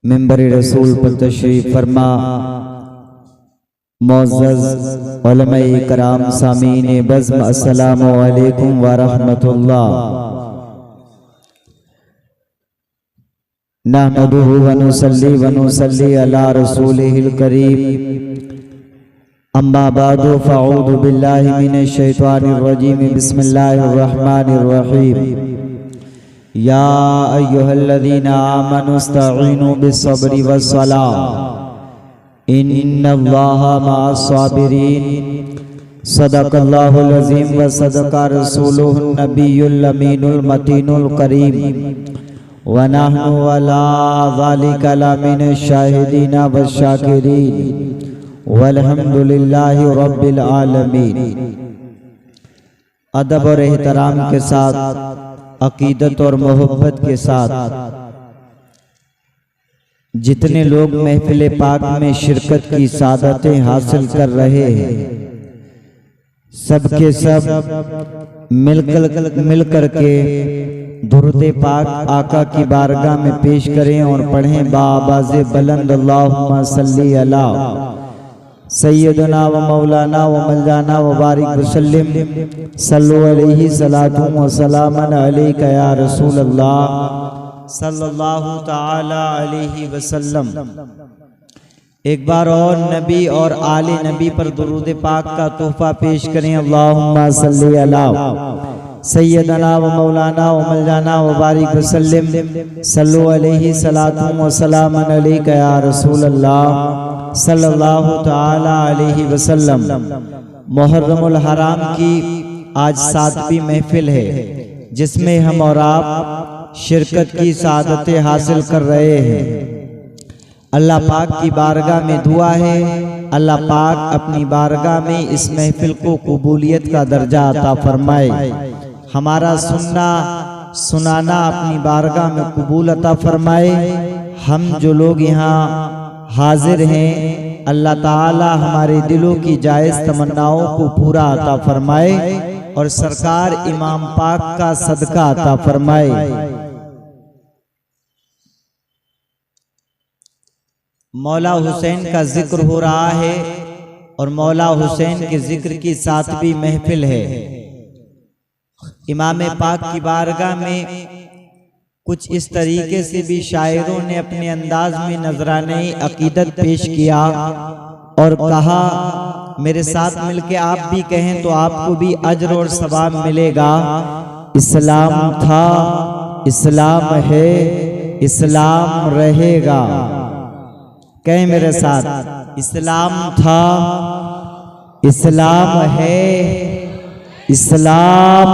मिंबर रसूल पर तशरीफ फरमा। मुअज़्ज़ज़ उलमाए कराम सामीन बज़्म अस्सलामु अलैकुम व रहमतुल्लाह। नहमदुहु व नुसल्ली अला रसूलिहिल करीम। अम्मा बादु फ़अऊज़ु बिल्लाहि मिनश शैतानिर रजीम। बिस्मिल्लाहिर रहमानिर रहीम। या अय्युहल्लज़ीना आमनुस्तईनु बिस्सब्रि वस्सलाह इन्नल्लाहा मअस्साबिरीन। सदक़ल्लाहुल अज़ीम व सदक़ा रसूलुहुन नबियुल अमीनुल मतीनुल करीम। व नहनु अला ज़ालिका लमिनश शाहिदीना वश्शाकिरीन वल्हम्दुलिल्लाहि रब्बिल आलमीन। अदब और एहतराम के साथ, अकीदत और मोहब्बत के साथ जितने लोग महफिल पाक में शिरकत की सादतें हासिल कर रहे हैं, सबके सब मिलकर के दुरूद पाक आका की बारगाह में पेश करें और पढ़ें बाआवाज़े बुलंद अल्लाहुम्मा सल्ली अला सैयदना व मौलाना व मौलाना व बारिक वसल्लिम सल्लु अलैहि सलातु व सलामन अलैका या रसूल अल्लाह सल्लल्लाहु ताला अलैहि वसल्लम। एक बार और नबी और आले नबी पर दुरूद पाक का तोहफा पेश करें। अल्लाहुम्मा सल्ली अला सैयदना व मौलाना व मौलाना व बारिक वसल्लिम सल्लु अलैहि सलातु व सलामन अलैका या रसूल अल्लाह सल्लल्लाहु ताला अलैहि वसल्लम। मुहर्रमुल हराम की आज 7वीं महफिल है, जिसमें हम और आप शिरकत की सादतें हासिल कर रहे हैं। अल्लाह पाक की बारगाह में दुआ है, अल्लाह पाक अपनी बारगाह में इस महफिल को कबूलियत का दर्जा अता फरमाए। हमारा सुनना सुनाना अपनी बारगाह में कबूल अता फरमाए। हम जो लोग यहाँ हाजिर हैं, अल्लाह ताला हमारे दिलों की जायज़ तमन्नाओं को पूरा अता फरमाए और सरकार इमाम पाक का सदका अता फरमाए। मौला हुसैन का जिक्र हो रहा है और मौला हुसैन के जिक्र की 7वीं महफिल है। इमाम पाक की बारगाह में कुछ इस तरीके से भी शायरों ने अपने अंदाज में नजराने अकीदत पेश किया और कहा, मेरे साथ मिलके आप भी कहें तो आपको भी अजर और सवाब मिलेगा। इस्लाम था, इस्लाम है, इस्लाम रहेगा। कहें मेरे साथ, इस्लाम था, इस्लाम है, इस्लाम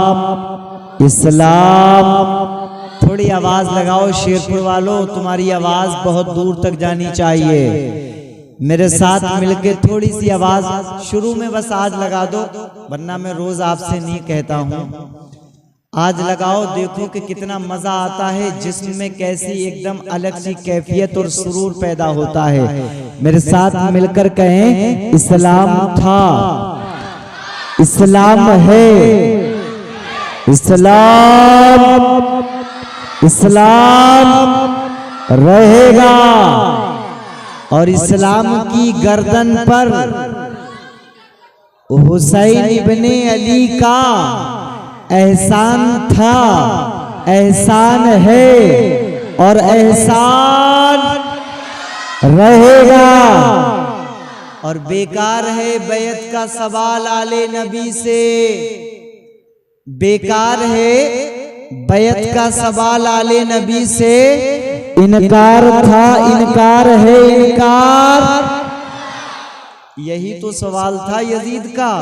इस्लाम। थोड़ी आवाज लगाओ शेरपुर वालों, तुम्हारी आवाज बहुत दूर तक जानी चाहिए। मेरे साथ मिलके थोड़ी सी आवाज शुरू में बस आज लगा दो, वरना मैं रोज आपसे नहीं कहता हूँ। आज लगाओ, देखो कि कितना मजा आता है, जिस्म में कैसी एकदम अलग सी कैफियत और सुरूर पैदा होता है। मेरे साथ मिलकर कहें, इस्लाम था, इस्लाम है, इस्लाम इस्लाम रहेगा। और इस्लाम की गर्दन पर हुसैन इब्ने अली का एहसान था, एहसान है और एहसान रहेगा। और बेकार है बैत का सवाल आले नबी से, बेकार है बैत का सवाल आले नबी से। इनकार था, इनकार है, इनकार। यही तो सवाल था यजीद का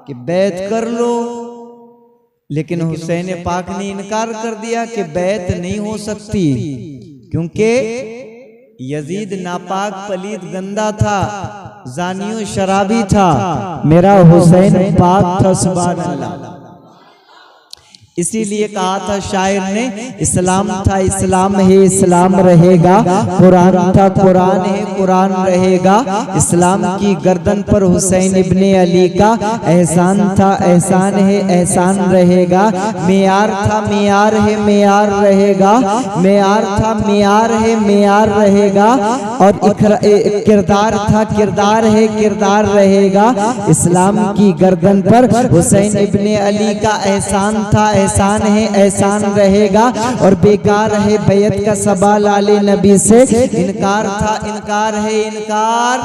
कि बैत कर लो, लेकिन हुसैन पाक ने इनकार कर दिया कि बैत नहीं हो सकती, क्योंकि यजीद नापाक पलीद गंदा था, जानियो शराबी था। मेरा हुसैन पाक था, सुभान अल्लाह। इसीलिए कहा था शायर ने, इस्लाम था इस्लाम है इस्लाम रहेगा, कुरान था कुरान है कुरान रहेगा। इस्लाम की गर्दन पर हुसैन इब्ने अली का एहसान था एहसान है एहसान रहेगा। मेयार था मेयार है मेयार रहेगा, मेयार था मेयार है मेयार रहेगा। और किरदार था किरदार है किरदार रहेगा। इस्लाम की गर्दन पर हुसैन इब्ने अली का एहसान था एहसान है एहसान रहेगा। और बेकार है बैत का सवाल आले नबी से, इनकार था इनकार है इनकार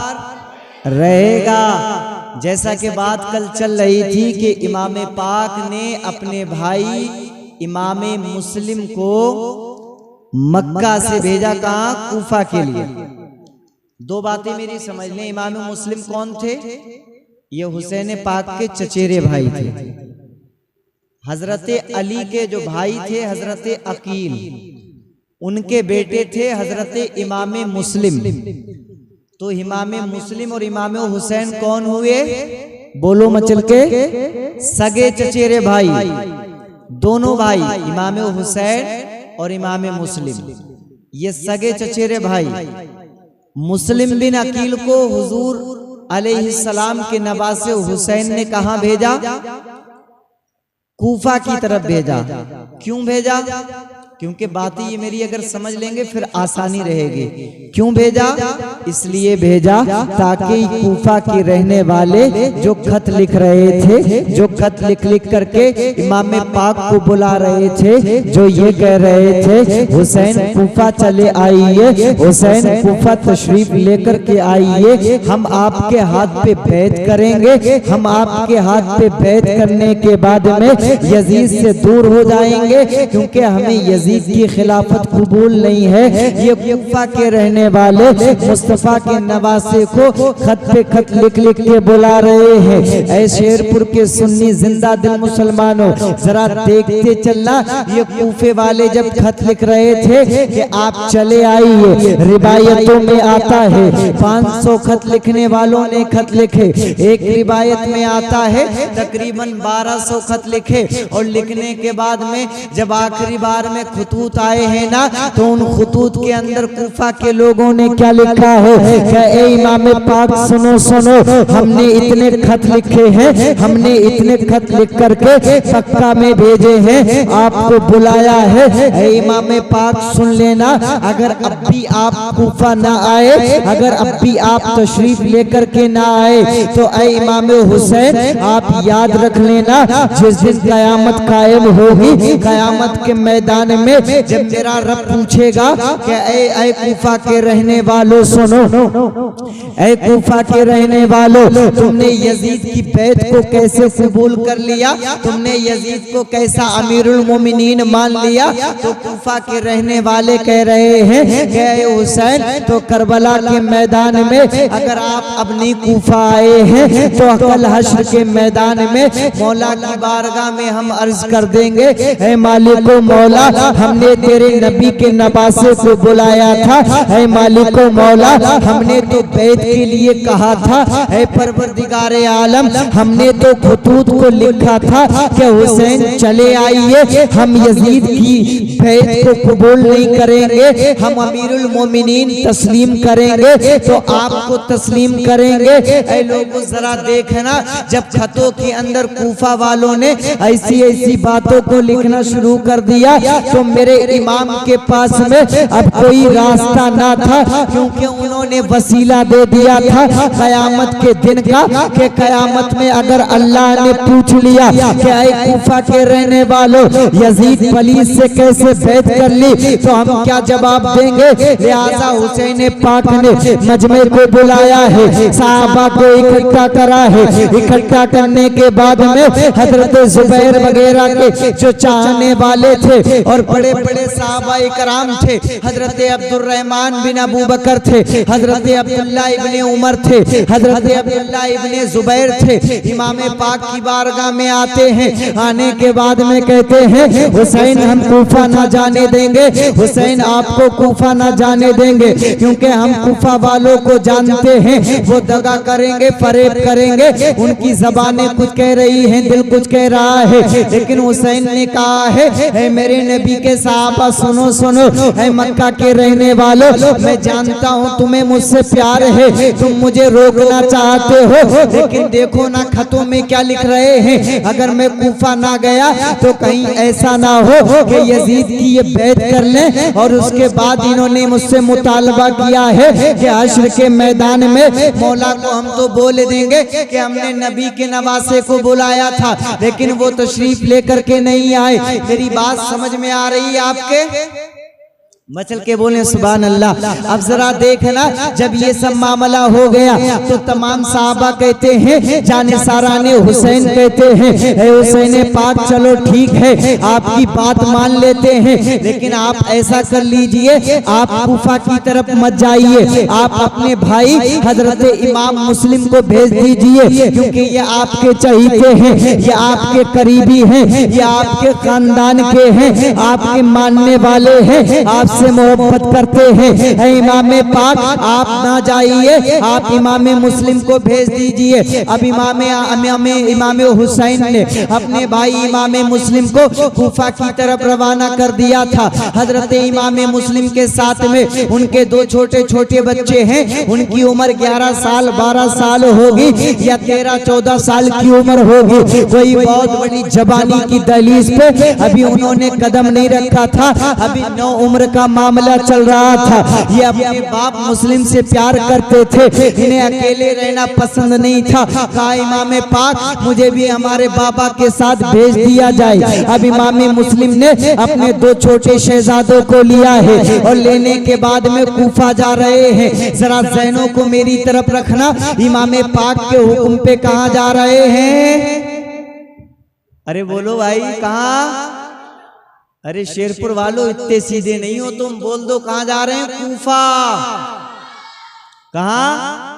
रहेगा। जैसा कि बात कल चल रही थी कि इमाम पाक ने अपने भाई इमाम मुस्लिम को मक्का से भेजा, कहाँ? कूफा के लिए। दो बातें मेरी समझ लें, इमाम मुस्लिम कौन थे? ये हुसैन पाक के चचेरे भाई थे। हजरत अली के जो भाई थे हजरत अकील, उनके बेटे थे हजरत इमाम मुस्लिम। तो इमाम मुस्लिम और इमाम हुसैन कौन हुए? बोलो मचल के, सगे चचेरे भाई। दोनों भाई इमाम हुसैन और इमाम मुस्लिम, ये सगे चचेरे भाई। मुस्लिम बिन अकील को हुजूर अलैहिस्सलाम के नवासे हुसैन ने कहां भेजा? कूफा की तरफ भेजा। क्यों भेजा? क्योंकि बात ये मेरी अगर समझ लेंगे फिर आसानी रहेगी। क्यों भेजा? इसलिए भेजा ताकि कूफा के रहने वाले जो खत लिख रहे थे, जो खत लिख लिख करके इमाम पाक को बुला रहे थे, जो ये कह रहे थे हुसैन कूफा चले आइए, हुसैन कूफा तशरीफ लेकर के आइए, हम आपके हाथ पे बैत करेंगे, हम आपके हाथ पे बैत करने के बाद में यजीद से दूर हो जाएंगे, क्योंकि हमें यजीद की खिलाफत कबूल नहीं है। ये कूफा के रहने वाले मुस्तफा के नवासे को खत पे खत लिख लिख के बुला रहे हैं। ऐ शेरपुर के सुन्नी जिंदा दिल मुसलमानों, जरा देखते चलना, ये कूफे वाले जब खत लिख रहे थे कि आप चले आइए, रिवायतों में आता है 500 खत लिखने वालों ने खत लिखे। एक रिवायत में आता है तकरीबन 1200 खत लिखे। और लिखने के बाद में जब आखिरी बार में खुतूत आए हैं ना, तो उन खुतूत के अंदर कूफा के लोगों ने क्या लिखा है? क्या ए इमाम पाक सुनो सुनो, हमने इतने खत लिखे हैं, हमने इतने खत लिख करके मक्का में भेजे हैं, आपको बुलाया है। ए इमाम पाक सुन लेना, अगर अब भी आप कूफा ना आए, अगर अब भी आप तशरीफ लेकर के ना आए, तो ए इमाम हुसैन आप याद रख लेना, जिस दिन कयामत कायम होगी, कयामत के मैदान में जब मेरा रब पूछेगा कि ऐ कूफा के रहने वालों सुनो, ऐ कूफा के रहने वालों, तुमने यजीद की बैत को कैसे कबूल कर लिया, तुमने यजीद को कैसा अमीरुल मोमिनीन मान लिया? तो कूफा के रहने वाले कह रहे हैं कि ऐ हुसैन, तो करबला के मैदान में अगर आप अब नहीं कूफा आए हैं, तो कल हश्र के मैदान में मौला की बारगाह में हम अर्ज कर देंगे, ऐ मालिको मौला, हमने तेरे नबी के नवासे को बुलाया था, ऐ मालिको मौला, हमने तो बैत के लिए कहा था, ऐ परवरदिगारे आलम, हमने तो खुतूत को लिखा था कि हुसैन चले आइए, हम यजीद की बैत को कबूल नहीं करेंगे, हम अमीरुल मोमिनीन तस्लीम करेंगे, तो आपको तस्लीम करेंगे। ऐ लोगों जरा देखना, जब खतों के अंदर कूफा वालों ने ऐसी ऐसी बातों को लिखना शुरू कर दिया, तो मेरे इमाम के पास में अब कोई रास्ता ना था, क्योंकि उन्होंने वसीला दे दिया था कयामत के दिन का, कि कयामत में अगर अल्लाह ने पूछ लिया कि ऐ कूफा के रहने वालों, यजीद पलीस से कैसे बैत कर ली, तो हम क्या जवाब देंगे? लिहाजा हुसैन पाक ने मजमे को बुलाया है, साहबा को इकट्ठा करा है। इकट्ठा करने के बाद में हजरत जुबैर वगैरह के जो चाहने वाले थे और बड़े बड़े साहबा इकराम थे, हजरत अब्दुर्रहमान बिन अबू बकर थे, हजरत अब्दुल्ला इब्ने उमर थे, हजरत अब्दुल्ला इब्ने जुबैर थे। इमाम पाक की बारगाह में आते हैं, आने के बाद में कहते हैं हुसैन हम कूफा ना जाने देंगे, हुसैन आपको कूफा ना जाने देंगे, क्योंकि हम कूफा वालों को जानते हैं, वो दगा करेंगे, फरेब करेंगे, उनकी जबानें कुछ कह रही हैं, दिल कुछ कह रहा है। लेकिन हुसैन ने कहा है मेरे नबी के साहबा सुनो सुनो, है मक्का के रहने वालों, मैं जानता हूँ तुम्हें मुझसे प्यार है, तुम मुझे रोकना चाहते हो, लेकिन देखो ना खतों में क्या लिख रहे हैं, अगर मैं कूफा ना गया तो कहीं ऐसा ना हो कि यजीद की ये बैत कर लें। और उसके बाद इन्होंने मुझसे मुतालबा किया है कि हश्र के मैदान में मौला को हम तो बोल देंगे कि हमने नबी के नवासे को बुलाया था, लेकिन वो तशरीफ लेकर के नहीं आए। मेरी बात समझ में आ रही है आपके? मचल के बोले सुभान अल्लाह। अब जरा देखना, जब ये सब मामला हो गया तो तमाम साहबा कहते हैं, जाने साराने हुसैन कहते हैं हुसैन पाक चलो ठीक है आपकी बात मान लेते हैं, लेकिन आप ऐसा कर लीजिए आप कूफा की तरफ मत जाइए, आप अपने भाई हजरत इमाम मुस्लिम को भेज दीजिए, क्योंकि ये आपके चहीते हैं, ये आपके करीबी हैं, ये आपके खानदान के हैं, आपके मानने वाले हैं, आप से मोहब्बत करते हैं। इमाम पाक आप ना जाइए, आप इमाम मुस्लिम को भेज दीजिए। अब इमाम हुसैन ने अपने भाई इमाम मुस्लिम को कूफा की तरफ रवाना कर दिया था। हजरत इमाम मुस्लिम के साथ में उनके दो छोटे छोटे बच्चे हैं, उनकी उम्र 11 साल 12 साल होगी या 13-14 साल की उम्र होगी। कोई बहुत बड़ी जवानी की दहलीज पे अभी उन्होंने कदम नहीं रखा था, अभी 9 उम्र का मामला चल रहा था। ये अपने बाप मुस्लिम से प्यार करते थे, इन्हें अकेले रहना पसंद नहीं था। कहा इमाम पाक मुझे भी हमारे बाबा के साथ भेज दिया जाए। अब इमाम मुस्लिम ने अपने दो छोटे शहजादों को लिया है और लेने के बाद में कूफा जा रहे हैं। जरा ज़हनों को मेरी तरफ रखना, इमाम पाक के हुक्म पे कहाँ जा रहे हैं? अरे बोलो भाई कहाँ? अरे शेरपुर वालों इतने सीधे नहीं हो तुम, बोल दो कहाँ जा रहे हैं? कूफा। कहाँ?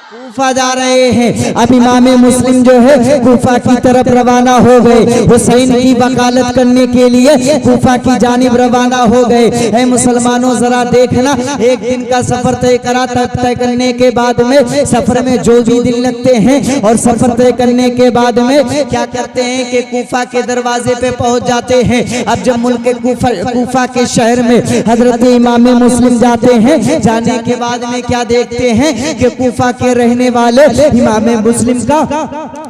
कूफा जा रहे हैं। अब इमाम मुस्लिम जो है कूफा की तरफ रवाना हो गए, हुसैन की वकालत करने के लिए कूफा की जानिब रवाना हो गए। है मुसलमानों जरा देखना, एक दिन का सफर तय करा, तय करने के बाद में सफर में जो भी दिन लगते हैं और सफर तय करने के बाद में क्या करते हैं कि कूफा के दरवाजे पे पहुंच जाते हैं। अब जब मुल्क कूफा के शहर में हजरत इमाम मुस्लिम जाते हैं, जाने के बाद में क्या देखते हैं कि कूफा के रहने वाले इमाम मुस्लिम का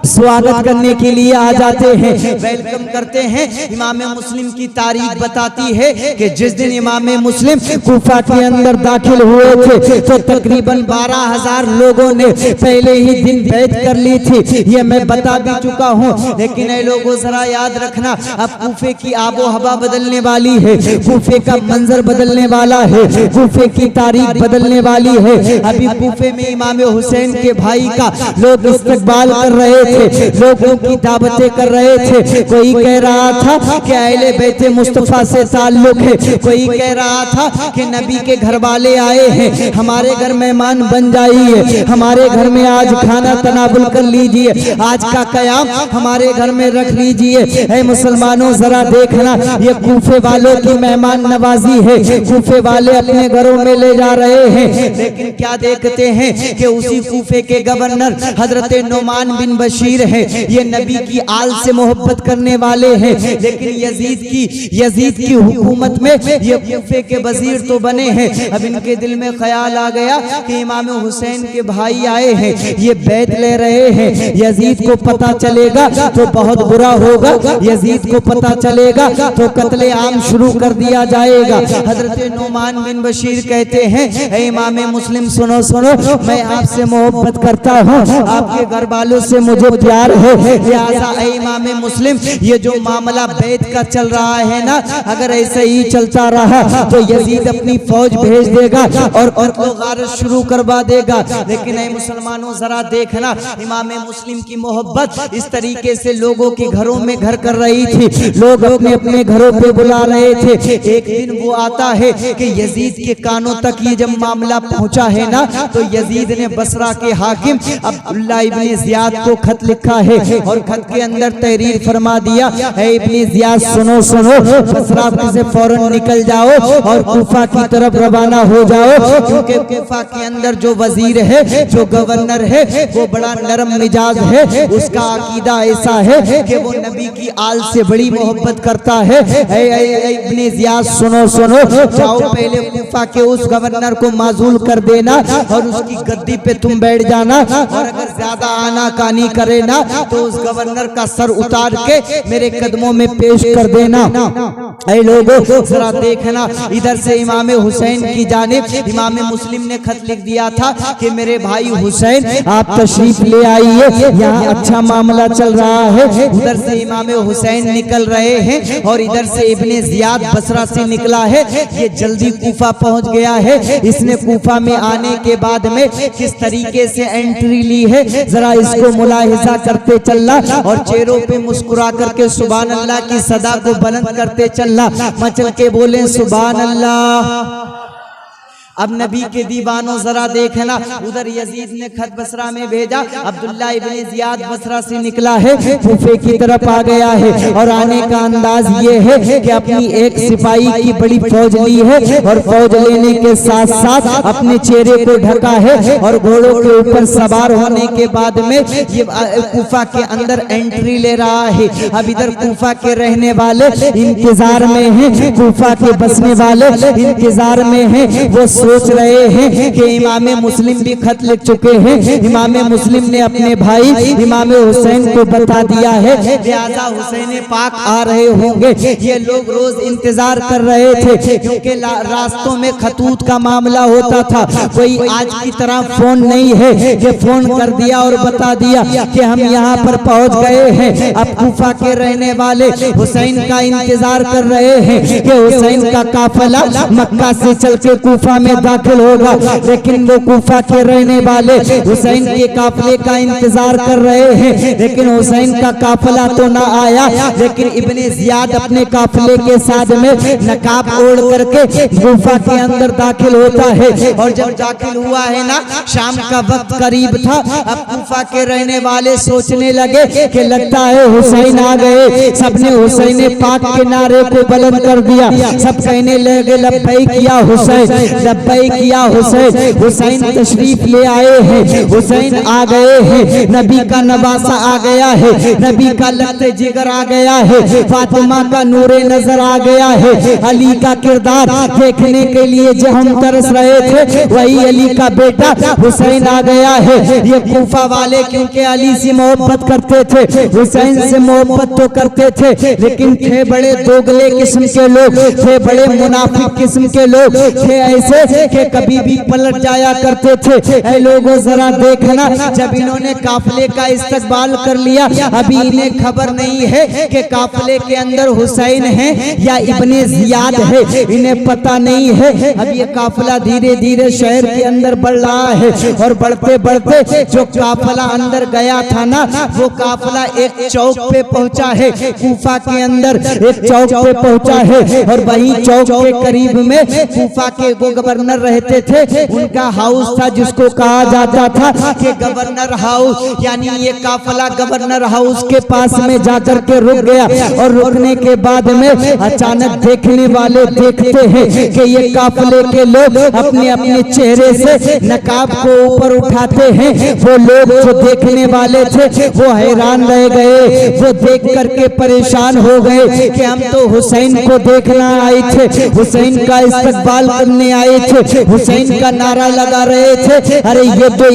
स्वागत करने के लिए आ जाते हैं, वेलकम करते हैं। इमाम मुस्लिम की तारीख बताती है कि जिस दिन इमाम मुस्लिम कूफा के अंदर दाखिल हुए थे तो तकरीबन 12,000 लोगों ने पहले ही दिन बैत कर ली थी। ये मैं बता भी चुका हूँ, लेकिन ऐ लोगों जरा याद रखना, अब कूफे की आबो हवा बदलने वाली है, कूफे का मंजर बदलने वाला है, कूफे की तारीख बदलने वाली है। अभी कूफे में इमाम हुसैन के भाई का लोग इस्तकबाल कर रहे थे, लोगों की दावतें कर रहे थे। कोई कह रहा था कि अहले बैते मुस्तफा से ताल्लुक है, कोई कह रहा था कि नबी के घर वाले आए हैं, हमारे घर मेहमान बन जाइए, हमारे घर में आज खाना तनावुल कर लीजिए, आज का कयाम हमारे घर में रख लीजिए। है मुसलमानों जरा देखना, ये कूफे वालों की मेहमान नवाजी है, कूफे वाले अपने घरों में ले जा रहे हैं। लेकिन क्या देखते हैं कि उसी कूफे के गवर्नर हजरत नोमान बिन बशीर है, ये नबी की आल से मोहब्बत करने वाले हैं, लेकिन यजीद की हुकूमत में ये कूफे के वजीर तो बने हैं। अब इनके दिल में ख्याल आ गया कि इमाम हुसैन के भाई आए हैं, ये बैत ले रहे हैं, यजीद को पता चलेगा तो बहुत बुरा होगा, यजीद को पता चलेगा तो कत्ले आम शुरू कर दिया जाएगा। हजरत नोमान बिन बशीर कहते हैं, इमाम मुस्लिम सुनो सुनो, मैं आपसे मोहब्बत करता हूँ, आपके घर वालों से मुझे मुझे प्यार है। लिहाजा ऐ इमाम मुस्लिम, ये जो मामला बैत का चल रहा है ना, अगर ऐसे ही चलता रहा तो यजीद अपनी फौज भेज देगा और गारत शुरू करवा देगा। लेकिन ऐ मुसलमानों, जरा देखना, इमाम मुस्लिम की मोहब्बत इस तरीके से लोगों के घरों में घर कर रही थी, लोग अपने अपने घरों पे बुला रहे थे। एक दिन वो आता है कि यजीद के कानों तक ये जब मामला पहुंचा है ना, तो यजीद ने बसरा के हाकिम अब्दुल्ला इब्ने ज़ियाद को खत लिखा है और खत के अंदर तहरीर फरमा दिया, है इब्ने ज़ियाद सुनो सुनो, बसरा से फौरन निकल जाओ और कूफा की तरफ रवाना हो जाओ, क्योंकि कूफा के अंदर जो वजीर है, जो गवर्नर है, वो बड़ा नरम मिजाज है। उसका अकीदा ऐसा है कि वो नबी की आल से बड़ी मोहब्बत करता है। इब्ने ज़ियाद सुनो सुनो, जाओ पहले कूफा के उस गवर्नर को माजूल कर देना और उसकी गद्दी पे तुम बैठ जाना, और अगर ज्यादा आनाकानी करे ना तो उस गवर्नर का सर उतार के मेरे कदमों में पेश कर देना। ऐ लोगों, जरा देखना, इधर से इमाम हुसैन की जानिब इमाम मुस्लिम ने खत लिख दिया था कि मेरे भाई हुसैन आप तशरीफ ले आइए, यहाँ अच्छा मामला चल रहा है। उधर से इमाम हुसैन निकल रहे हैं और इधर से इब्ने ज़ियाद बसरा से निकला है। ये जल्दी कूफा पहुंच गया है। इसने कूफा में आने के बाद में किस तरीके से एंट्री ली है, जरा इसको मुलाहिजा करते चलना और चेहरों पे मुस्कुरा करके सुभान अल्लाह की सदा को बुलंद करते चलना। मचल के बोले सुभान अल्लाह। अब नबी के दीवानों, जरा देखना, उधर यजीद ने खत बसरा में भेजा, अब्दुल्ला इब्ने ज़ियाद बसरा से निकला है, कूफे की तरफ आ गया है और आने का अंदाज ये है कि अपनी एक सिपाही की बड़ी फौज ली है और फौज लेने के साथ साथ अपने चेहरे को ढका है और घोड़ों के ऊपर सवार होने के बाद में ये कूफा के अंदर एंट्री ले रहा है। अब इधर कूफा के रहने वाले इंतजार में हैं, कूफा के बसने वाले इंतजार में हैं। वो सोच रहे हैं कि इमाम मुस्लिम भी खत लिख चुके हैं, इमाम मुस्लिम ने अपने भाई इमाम हुसैन को बता दिया है, लिहाजा हुसैन पाक आ रहे होंगे। ये लोग रोज इंतजार कर रहे थे, क्योंकि रास्तों में खतूत का मामला होता था। कोई आज की तरह फोन नहीं है कि फोन कर दिया और बता दिया कि हम यहाँ पर पहुँच गए हैं। अब कूफा के रहने वाले हुसैन का इंतजार कर रहे हैं कि हुसैन का काफिला मक्का से चल के कूफा में दाखिल होगा, लेकिन वो कूफा के रहने वाले हुसैन के काफिले का इंतजार कर रहे हैं, लेकिन हुसैन का काफिला तो ना आया। लेकिन इब्ने ज़ियाद अपने काफिले के साथ में नकाब ओढ़ करके कूफा के अंदर दाखिल होता है और जब दाखिल हुआ है ना, शाम का वक्त करीब था। अब कूफा के रहने वाले सोचने लगे कि लगता है हुसैन आ गए। सबने हुसैन पाक के नारे को बुलंद कर दिया, सब कहने लगे लब्बैक या हुसैन, लब्बैक या हुसैन। हुसैन तशरीफ ले आए हैं, हुसैन आ गए हैं, नबी का नवासा आ गया है, नबी का लफ्ते जिगर आ गया है, फातिमा का नूरे नजर आ गया है, अली का किरदार देखने के लिए जो हम तरस रहे थे, वही अली का बेटा हुसैन आ गया है। ये कूफा वाले क्योंकि अली से मोहब्बत करते थे, हुसैन से मोहब्बत तो करते थे, लेकिन थे बड़े दोगले किस्म के लोग, थे बड़े मुनाफिक किस्म के लोग, थे ऐसे कि कभी भी पलट जाया करते थे। ऐ लोगों, जरा देखना, जब इन्होंने काफिले का इस्तकबाल कर लिया, अभी इन्हें खबर नहीं है कि काफिले के अंदर हुसैन है या इब्ने ज़ियाद है, इन्हें पता नहीं है। अब ये काफिला धीरे धीरे शहर के अंदर बढ़ रहा है और बढ़ते बढ़ते जो काफिला अंदर गया था ना, वो काफिला एक चौक पे पहुंचा है, कूफा के अंदर एक चौक पे पहुंचा है और वही चौक के करीब में कूफा के वो गवर्नर रहते थे, उनका हाउस था जिसको कहा जाता था कि गवर्नर हाउस। यानी ये काफिला गवर्नर हाउस के पास में जाकर के रुक गया और रुकने के बाद में अचानक देखने वाले देखते हैं कि ये काफिले के लोग अपने अपने चेहरे से नकाब को ऊपर उठाते हैं। वो लोग जो देखने वाले थे वो हैरान रह गए, वो देख करके परेशान हो गए कि हम तो हुसैन को देखना आए थे, हुसैन का इस्तकबाल करने आए थे, हुसैन का नारा लगा रहे थे, अरे ये तो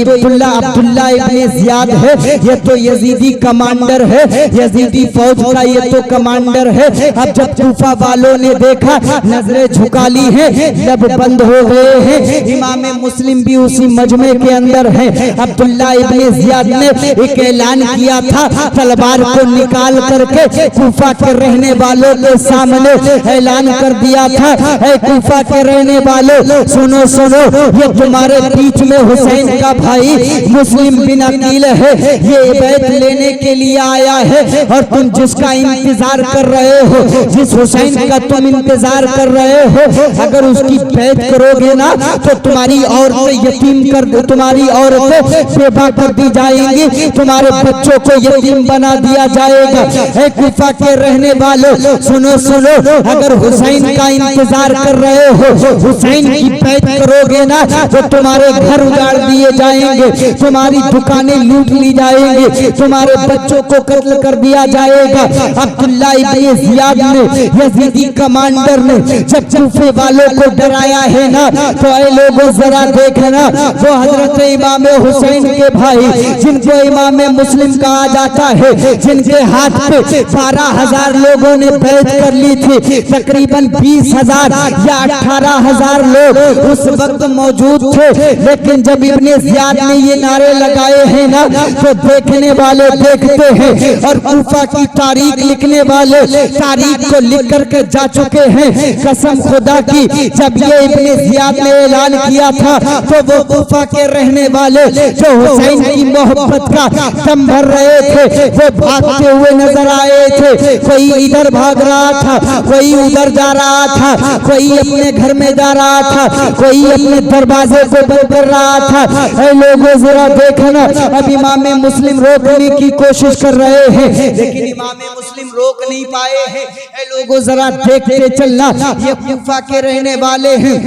अब्दुल्ला इब्ने ज़ियाद है, ये तो यजीदी कमांडर है, यजीदी फौज का ये तो कमांडर है। अब जब कूफा वालों ने देखा, नजरें झुका ली है, लब बंद हो गए हैं। इमाम मुस्लिम भी उसी मजमे के अंदर है। अब्दुल्ला इब्ने ज़ियाद ने एक ऐलान किया था, तलवार को निकाल करके कूफा के रहने वालों के सामने ऐलान कर दिया था, ऐ कूफा के रहने वालों सुनो सुनो, ये तुम्हारे बीच में हुसैन का भाई मुस्लिम बिन अकील है, ये बैत लेने के लिए आया है, और तुम जिसका इंतजार कर रहे हो, जिस हुसैन का तुम इंतजार कर रहे हो, अगर उसकी बैत करोगे ना तो तुम्हारी औरतें यतीम कर, तुम्हारी औरतें बेवा कर दी जाएंगी, तुम्हारे बच्चों को यतीम बना दिया जाएगा। ऐ कूफा के रहने वालों सुनो सुनो, अगर हुसैन का इंतजार कर रहे हो, हुसैन की बैत करोगे ना तो तुम्हारे घर उजाड़ दिए जाएंगे, तुम्हारी दुकानें लूट ली जाएंगी, तुम्हारे बच्चों को कत्ल कर दिया जाएगा। अब्दुल्ला इब्ने ज़ियाद ने, यजीदी कमांडर ने, जब कूफे वालों को डराया है ना, तो ऐ लोगों जरा देखना, वो हजरत इमाम हुसैन के भाई जिनको इमाम मुस्लिम कहा जाता है, जिनके हाथ पे 12,000 लोगों ने बैत कर ली थी, तकरीबन 20,000 या 18,000 लोग उस वक्त मौजूद थे। लेकिन जब इब्ने ज़ियाद ने ये नारे लगाए हैं ना, तो देखने वाले देखते हैं, और कूफा की तारीख लिखने वाले तारीख को लिख करके जा चुके हैं। कसम खुदा की, जब ये इब्ने ज़ियाद ने ऐलान किया था, तो वो कूफा के रहने वाले जो हुसैन की मोहब्बत का दम भर रहे थे, वो भागते हुए नजर आए थे। कोई इधर भाग रहा था, कोई उधर जा रहा था, कोई अपने घर में जा रहा था, कोई अपने दरवाजे को बंद कर रहा था। ऐ लोगों जरा देखना, अब इमाम मुस्लिम रोकने की कोशिश कर रहे हैं, लेकिन इमाम मुस्लिम रोक नहीं पाए हैं। ऐ लोगों जरा देखते चलना, ये कूफा के रहने वाले हैं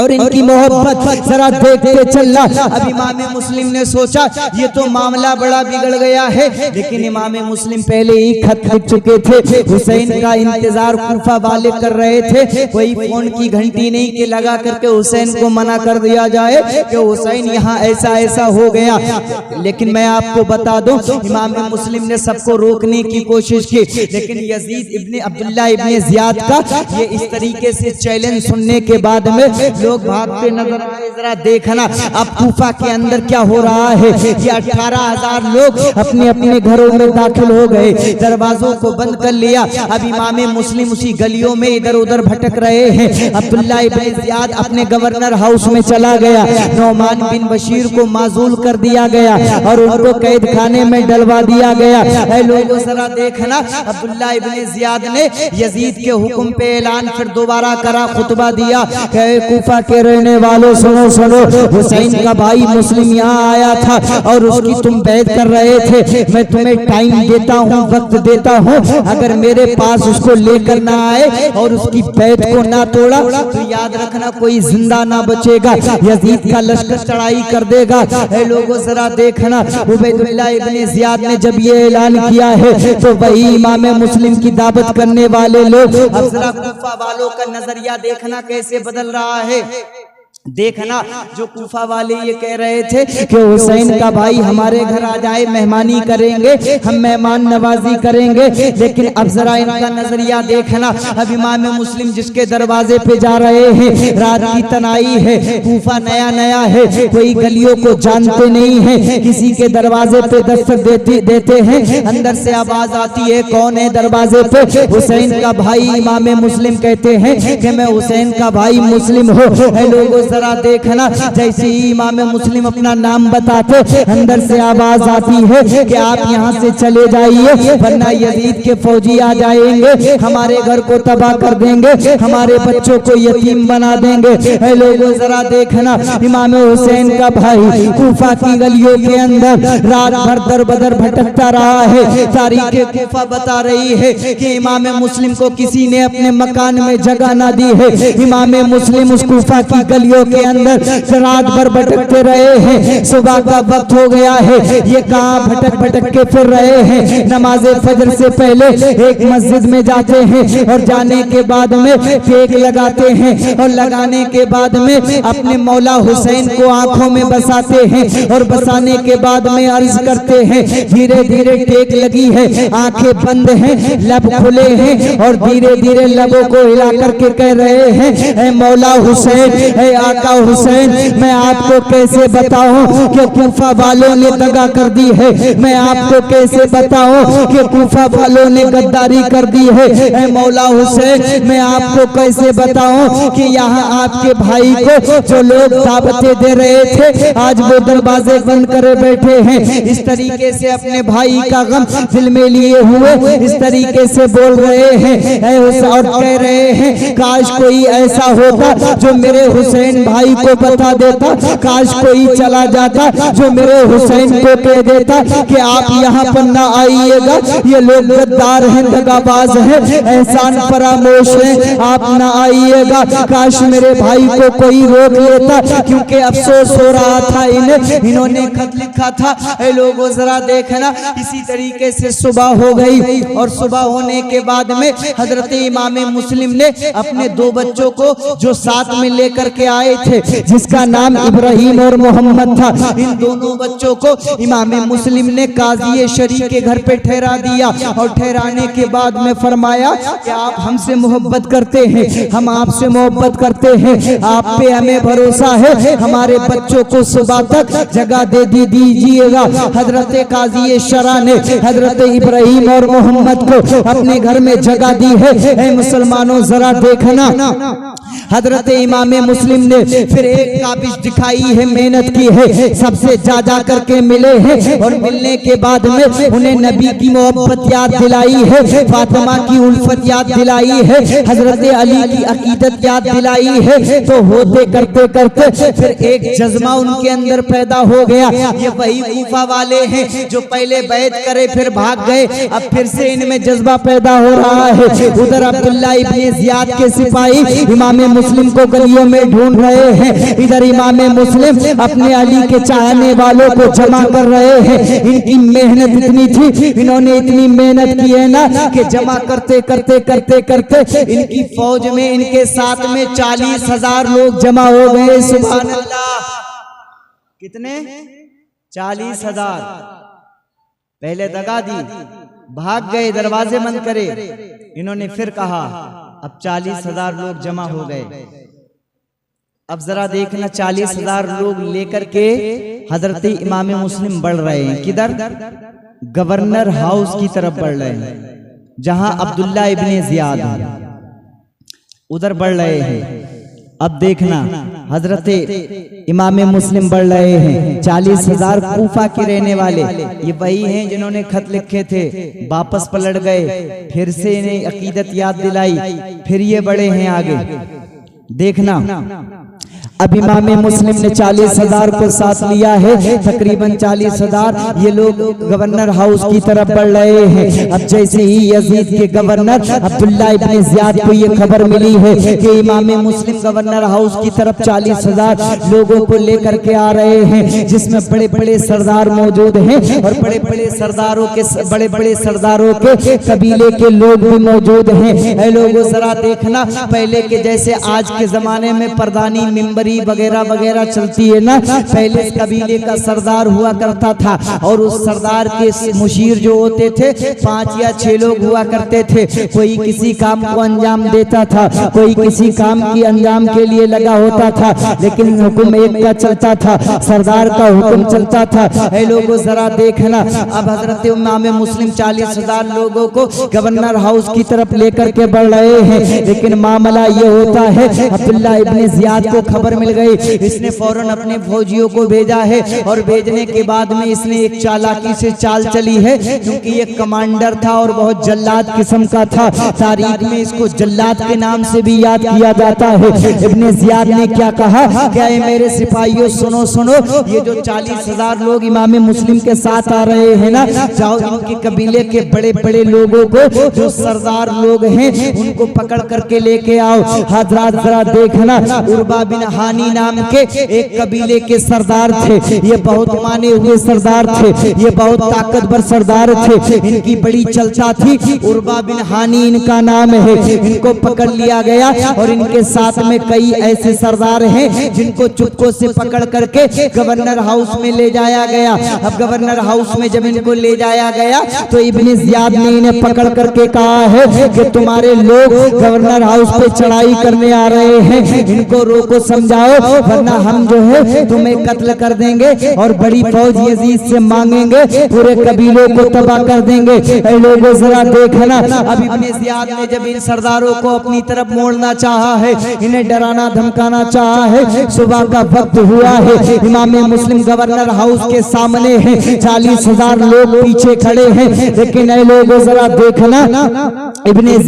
और इनकी मोहब्बत जरा देखते चलना। अब इमाम मुस्लिम ने सोचा ये तो मामला बड़ा बिगड़ गया है, लेकिन इमाम मुस्लिम पहले ही खत लिख चुके थे, हुसैन का इंतजार कूफा वाले कर रहे थे। कोई फोन की घंटी नहीं कि लगा करके हुसैन को मना कर दिया जाए कि हुसैन यहाँ ऐसा ऐसा हो गया। लेकिन मैं आपको बता दूं, इमाम मुस्लिम ने सबको रोकने की कोशिश की, लेकिन यजीद इब्ने अब्दुल्ला इब्ने ज़ियाद का ये इस तरीके से चैलेंज सुनने के बाद में लोग भागते नजर आए। जरा देखना अब कूफा के अंदर क्या हो रहा है। ये 18,000 लोग अपने अपने घरों में दाखिल हो गए, दरवाजों को बंद कर लिया। अब इमाम मुस्लिम उसी गलियों में इधर उधर भटक रहे हैं। अब्दुल्ला इब्ने ज़ियाद अपने गवर्नर हाउस में चला गया, नौमान बिन बशीर को माजूल कर दिया गया और उनको कैद खाने में डलवा दिया गया। ऐ लोगों जरा देखना, अब्दुल्ला इब्ने ज़ियाद ने यजीद के हुक्म पे ऐलान फिर दोबारा करा, खुतबा दिया कि कूफा के रहने वालों सुनो सुनो, हुसैन का भाई मुस्लिम यहाँ आया था और उसकी तुम बैत कर रहे थे। मैं तुम्हें टाइम देता हूँ, वक्त देता हूँ, अगर मेरे पास उसको लेकर ना आए और उसकी बैत को ना तोड़ा तो याद रखना कोई जिंदा ना बचेगा, यजीद का लश्कर चढ़ाई कर देगा। ऐ लोगों जरा देखना, उबैदुल्लाह इब्ने ज़ियाद ने जब ये ऐलान किया है तो वही इमाम मुस्लिम की दावत करने वाले लोग, अब जरा कूफा वालों का नजरिया देखना कैसे बदल रहा है। देखना, जो कूफा वाले ये कह रहे थे कि हुसैन का भाई हमारे घर आ जाए, मेहमानी करेंगे, हम मेहमान नवाजी करेंगे, लेकिन अब जरा इनका नजरिया देखना। अब इमाम मुस्लिम जिसके दरवाजे पे जा रहे हैं, रात की तनाई है, कूफा नया नया है, कोई गलियों को जानते नहीं है, किसी के दरवाजे पे दस्तक देते हैं, अंदर से आवाज आती है कौन है दरवाजे पे? हुसैन का भाई। इमाम मुस्लिम कहते हैं कि मैं हुसैन का भाई मुस्लिम हूँ। लोगों जरा देखना, जैसे ही इमाम मुस्लिम अपना नाम बताते अंदर से आवाज आती है कि आप यहाँ से चले जाइए वरना यजीद के फौजी आ जाएंगे, हमारे घर को तबाह कर देंगे, हमारे बच्चों को यतीम बना देंगे। ऐ लोगों जरा देखना, इमाम हुसैन का भाई कूफा की गलियों के अंदर रात भर दर बदर भटकता रहा है। तारीख कूफा बता रही है कि इमाम मुस्लिम को किसी ने अपने मकान में जगह ना दी है। इमाम मुस्लिम उस कूफा की गलियों गलियों के अंदर रात भर भटकते रहे हैं। सुबह का वक्त हो गया है, ये कहाँ भटक भटक के फिर रहे हैं। नमाज फजर से पहले एक मस्जिद में जाते हैं और जाने के बाद में टेक लगाते हैं और लगाने के बाद में अपने मौला हुसैन को आंखों में बसाते हैं और बसाने के बाद में अर्ज करते हैं। धीरे धीरे टेक लगी है, आंखें बंद हैं, लब खुले हैं और धीरे धीरे लबों को हिला करके कह रहे हैं, ऐ मौला हुसैन, ऐ आका हुसैन, मैं आपको कैसे बताऊं कि कूफा वालों ने दगा कर दी है। मैं आपको कैसे बताऊं कि कूफा वालों ने गद्दारी कर दी है। ऐ मौला हुसैन, मैं आपको कैसे बताऊं कि यहाँ आपके भाई को जो लोग दावतें दे रहे थे आज वो दरवाजे बंद करे बैठे हैं। इस तरीके से अपने भाई का गम दिल में लिए हुए इस तरीके से बोल रहे हैं और कह रहे हैं, काश कोई ऐसा होता जो मेरे हुसैन भाई को बता देता, काश कोई चला जाता जो मेरे हुसैन को कह देता कि आप यहाँ पर ना आइएगा, ये लोग गद्दार हैं, दगाबाज हैं, एहसान फरामोश हैं, आप ना आइएगा। काश मेरे भाई को कोई रोक लेता, क्योंकि अफसोस हो रहा था इन्हें, इन्होंने खत लिखा था। ऐ लोगों जरा देखना। इसी तरीके से सुबह हो गई और सुबह होने के बाद में हजरत इमाम मुस्लिम ने अपने दो बच्चों को जो साथ में लेकर के आए थे, जिसका नाम इब्राहिम और मोहम्मद था, इन दोनों बच्चों को इमाम मुस्लिम ने काजी शरीफ के घर पे ठहरा दिया और ठहराने के बाद में फरमाया कि आप हमसे मोहब्बत करते हैं, हम आपसे मोहब्बत करते हैं, आप पे हमें भरोसा है, हमारे बच्चों को सुबह तक जगह दे दीजिएगा। हजरत काजी शरा ने हजरत इब्राहिम और मोहम्मद को अपने घर में जगह दी है। ऐ मुसलमानों जरा देखना, हजरत इमाम मुस्लिम ने फिर एक काबिज दिखाई है, मेहनत की है, सबसे जा करके मिले हैं और मिलने के बाद में उन्हें नबी की मोहब्बत याद दिलाई है, फातिमा की उल्फत याद दिलाई है, हजरत अली की अकीदत याद दिलाई है। तो होते करते करते फिर एक जज्बा उनके अंदर पैदा हो गया। ये वही कूफा वाले हैं जो पहले बैत करे फिर भाग गए, अब फिर से इनमें जज्बा पैदा हो रहा है। उधर अब्दुल्ला इब्ने जियाद के सिपाही इमाम मुस्लिम को गलियों में ढूंढ रहे हैं, इधर इमाम मुस्लिम अपने अली के चाहने वालों को जमा कर रहे हैं। इनकी मेहनत इतनी थी, इन्होंने इतनी मेहनत की है ना कि जमा करते करते करते करते इनकी फौज में इनके साथ में 40,000 लोग जमा हो गए। सुभान अल्लाह। कितने? 40,000। पहले दगा दी, भाग गए, दरवाजे बंद करे। इन्होंने फिर कहा अब 40,000 लोग जमा हो गए। अब जरा देखना, 40,000 लोग लेकर के हजरत इमाम मुस्लिम बढ़ रहे हैं। किधर? गवर्नर हाउस की तरफ बढ़ रहे हैं, जहां अब्दुल्ला इब्ने जियाद है, उधर बढ़ रहे हैं। अब देखना, हजरत इमाम मुस्लिम बढ़ रहे हैं। 40,000 कूफा के रहने वाले, ये वही हैं जिन्होंने खत लिखे थे, वापस पलट गए, फिर से इन्हें अकीदत याद दिलाई, फिर ये बड़े हैं आगे। देखना, अब इमाम मुस्लिम ने 40,000 को साथ लिया है, तकरीबन 40,000 ये लोग गवर्नर हाउस की तरफ बढ़ रहे हैं। अब जैसे ही यजीद के गवर्नर अब्दुल्ला इब्ने जियाद को ये खबर मिली है कि इमाम मुस्लिम गवर्नर हाउस की तरफ 40,000 लोगों को लेकर के आ रहे हैं, जिसमें बड़े बड़े सरदार मौजूद हैं और बड़े बड़े सरदारों के कबीले के लोग भी मौजूद हैं। ऐ लोगों जरा देखना, पहले के जैसे आज के जमाने में प्रधानी मिंबरी वगैरह वगैरह चलती है ना, पहले इस कबीले का सरदार हुआ करता था और उस सरदार के मुशीर जो होते थे 5 या 6 लोग हुआ करते थे। कोई किसी काम को अंजाम देता था, कोई किसी काम की अंजाम के लिए लगा होता था, लेकिन हुक्म एक का चलता था, सरदार का हुक्म चलता था। ऐ लोगों जरा देखना, अब हजरत इमाम मुस्लिम 40,000 लोगों को गवर्नर हाउस की तरफ लेकर के बढ़ रहे हैं। लेकिन मामला ये होता है, अब्दुल्ला इब्ने जियाद को खबर मिल गई, इसने फौरन अपने फौजियों को भेजा है और भेजने के बाद में इसने एक चालाकी से चाल चली है, क्योंकि ये कमांडर था और बहुत जल्लाद किस्म का था। तारीख में इसको जल्लाद के नाम से भी याद किया जाता है। इब्ने जियाद ने क्या कहा, क्या मेरे सिपाहियों सुनो सुनो, ये जो 40,000 लोग इमाम मुस्लिम के साथ आ रहे हैं ना, जाओ इनके कबीले के बड़े बड़े लोगों को, जो सरदार लोग हैं, उनको पकड़ करके लेके आओ। हजरात जरा देखना, उर्वा बिन हानी नाम के एक कबीले के सरदार थे। ये बहुत माने हुए सरदार थे, ये बहुत ताकतवर सरदार थे, इनकी बड़ी चलता थी। उर्वा बिन हानी इनका नाम है। इनको पकड़ लिया गया और इनके साथ में कई ऐसे सरदार हैं जिनको चुपको से पकड़ करके गवर्नर हाउस में ले जाया गया। अब गवर्नर हाउस में जब इनको ले जाया गया तो इब्ने जियाद ने इन्हें पकड़ करके कहा है कि तुम्हारे लोग गवर्नर हाउस पे चढ़ाई करने आ रहे हैं, इनको रोको, समझाओ, वरना हम जो है तुम्हें कत्ल कर देंगे और बड़ी फौज यजीद से मांगेंगे, पूरे कबीलों को तबाह कर देंगे। लोगों जरा देखना, अब इब्ने जियाद ने जब इन सरदारों को अपनी तरफ मोड़ना चाहा है, इन्हें डराना धमकाना चाहा है। सुबह का वक्त हुआ है, इमाम मुस्लिम गवर्नर हाउस के सामने है, 40,000 लोग पीछे खड़े हैं। लेकिन ऐ लोगों जरा देखना, इब्ने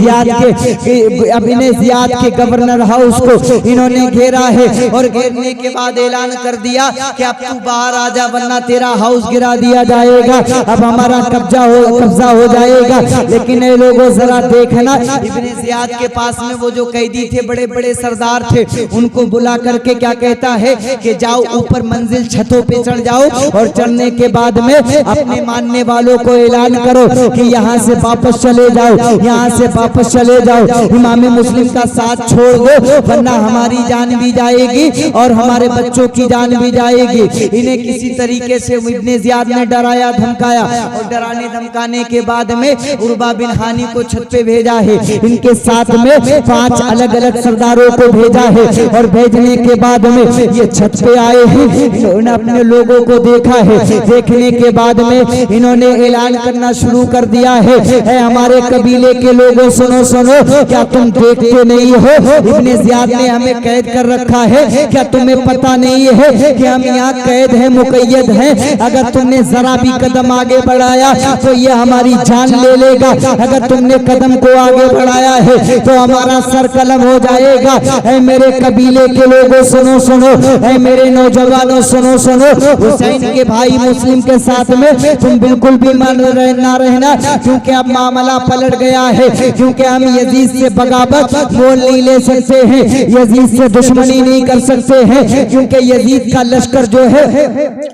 जियाद के गवर्नर हाउस को इन्होंने घेरा है और घेरने के बाद ऐलान कर दिया कि अब तू बाहर आ जा वरना तेरा हाउस गिरा दिया जाएगा, अब हमारा कब्जा हो जाएगा। लेकिन ये लोगों जरा देखना, इब्ने जियाद के पास में वो जो कैदी थे, बड़े बड़े सरदार थे, उनको बुला करके क्या कहता है कि जाओ ऊपर मंजिल छतों पे चढ़ जाओ और चढ़ने के बाद में अपने मानने वालों को ऐलान करो कि यहाँ से वापस चले जाओ, यहाँ से वापस चले जाओ, इमाम मुस्लिम का साथ छोड़ दो वरना हमारी जान भी जाएगी और हमारे बच्चों की जान भी जाएगी। इन्हें किसी तरीके से इब्ने जियाद ने डराया धमकाया और डराने धमकाने के बाद में उर्वा बिन हानी को छत पे भेजा है। इनके साथ में 5 अलग अलग सरदारों को भेजा है और भेजने के बाद में ये छत पे आए हैं। इन्होंने अपने लोगों को देखा है, देखने के बाद में इन्होंने ऐलान करना शुरू कर दिया है, हमारे कबीले के लोगों सुनो सुनो, क्या तुम देखते नहीं हो इब्ने जियाद ने हमें कैद कर रखा है? क्या तुम्हें पता नहीं है कि हम यहाँ कैद है, मुकैयद है? अगर तुमने जरा भी कदम आगे बढ़ाया तो ये हमारी जान ले लेगा, अगर तुमने कदम को आगे बढ़ाया है तो हमारा सर कलम हो जाएगा। ऐ मेरे कबीले के लोगों सुनो सुनो, ऐ मेरे नौजवानों सुनो सुनो, हुसैन के भाई मुस्लिम के साथ में तुम बिल्कुल भी ना रहना, क्योंकि अब मामला पलट गया है, क्योंकि हम यजीद से बगावत मोल नहीं ले सकते हैं, यजीद से दुश्मनी नहीं कर सकते हैं, क्योंकि यजीद का लश्कर जो है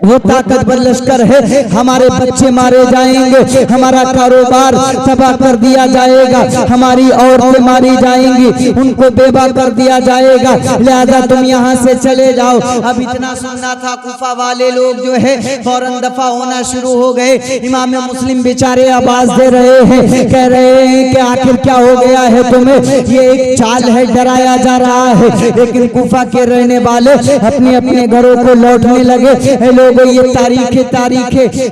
वो ताकतवर लश्कर है। हमारे बच्चे मारे जाएंगे, हमारा कारोबार तबाह कर दिया जाएगा, हमारी औरतें मारी जाएंगी, उनको बेवा कर दिया जाएगा, लिहाजा तुम यहाँ से चले जाओ। अब इतना सुनना था, कुफा वाले लोग जो है फौरन दफा होना शुरू हो गए। इमाम मुस्लिम बेचारे आवाज दे रहे हैं, कह रहे हैं कि आखिर क्या हो गया है तुम्हें, ये एक चाल है, डराया जा रहा है। लेकिन कुफा के रहने वाले अपने अपने घरों को लौटने लगे। लोगों ये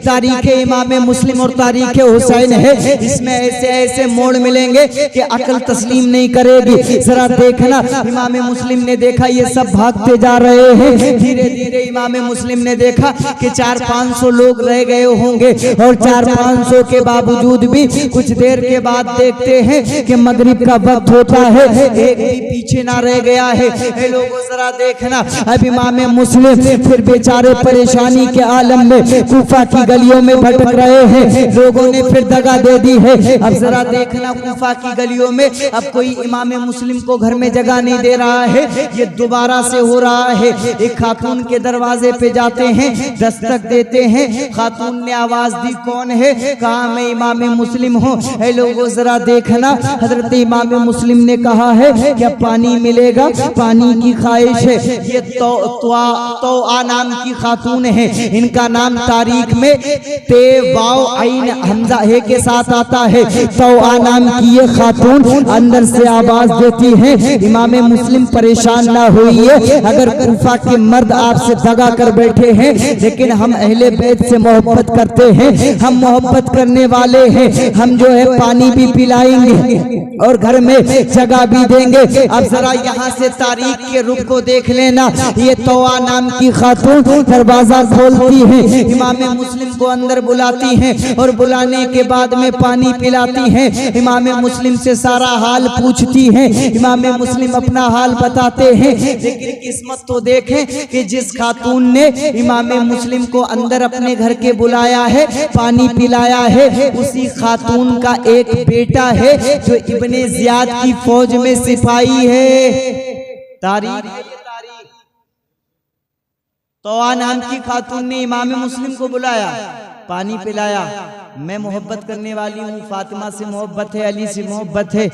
तारीख इमाम मुस्लिम और तारीख हुसैन है, इसमें ऐसे ऐसे मोड़ मिलेंगे कि अकल तस्लीम नहीं करेगी। जरा देखना, इमाम मुस्लिम ने देखा ये सब भागते जा रहे हैं, धीरे धीरे इमाम मुस्लिम ने देखा कि 400-500 लोग रह गए होंगे और 400-500 के बावजूद भी कुछ देर के बाद देखते हैं कि मगरिब का वक्त होता है, एक भी पीछे ना रह गया है। लोगों जरा देखना, अब इमाम मुस्लिम फिर बेचारे परेशानी के आलम में कूफा की गलियों में भटक रहे हैं, लोगों ने फिर दगा दे दी है। अब जरा देखना, कूफा की गलियों में अब कोई इमाम मुस्लिम को घर में जगह नहीं दे रहा है, ये दोबारा से हो रहा है। एक खातून के दरवाजे पे जाते हैं, दस्तक देते हैं, खातून ने आवाज दी, कौन है? कहा मैं इमाम मुस्लिम हूँ। लोगों जरा देखना, हजरत इमाम मुस्लिम ने कहा है क्या पानी मिलेगा? पानी की ख्वाहिश है। ये तो नाम की खातून है, इनका नाम तारीख में ते वाव आइन हमजा हे के साथ आता है। तो नाम की ये खातून अंदर से आवाज देती है, इमाम मुस्लिम परेशान ना होइए, अगर कूफा के मर्द आपसे दगा कर बैठे हैं, लेकिन हम अहले बैत से मोहब्बत करते हैं, हम मोहब्बत करने वाले हैं, हम जो है पानी भी पिलाएंगे और घर में जगह भी देंगे। अब जरा यहाँ से तारीख के रुख को देख लेना, ये तौआ नाम की खातून दरवाजा खोलती है, इमाम मुस्लिम को अंदर बुलाती है और बुलाने के बाद में पानी पिलाती है, इमाम मुस्लिम से सारा हाल पूछती है, इमाम मुस्लिम अपना हाल बताते हैं। लेकिन किस्मत तो देखें कि जिस खातून ने इमाम मुस्लिम को अंदर अपने घर के बुलाया है, पानी पिलाया है, उसी खातून का एक बेटा है जो इब्ने जियाद की फौज में सिपाही है। तारीख तौआ नाम की खातून ने इमाम मुस्लिम को बुलाया, पानी पिलाया। मैं मोहब्बत करने वाली हूँ, फातिमा से मोहब्बत है, अली से मोहब्बत है,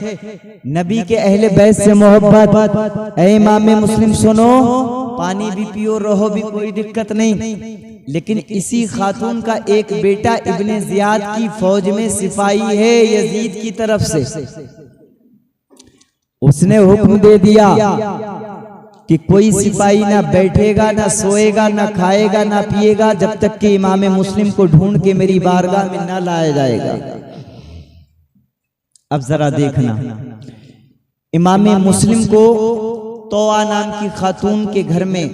नबी के अहले बैत से मोहब्बत। ऐ इमाम मुस्लिम सुनो, पानी भी पियो, रहो भी, कोई दिक्कत नहीं। लेकिन इसी खातून का एक बेटा इब्ने जियाद की फौज में सिपाही है यजीद की तरफ से। उसने हुक्म दे दिया कि कोई सिपाही ना बैठेगा, ना सोएगा, ना खाएगा, ना पिएगा जब तक कि इमाम मुस्लिम को ढूंढ के मेरी बारगाह में ना लाया जाएगा। अब जरा देखना, इमाम मुस्लिम को तौआ नाम की खातून के घर में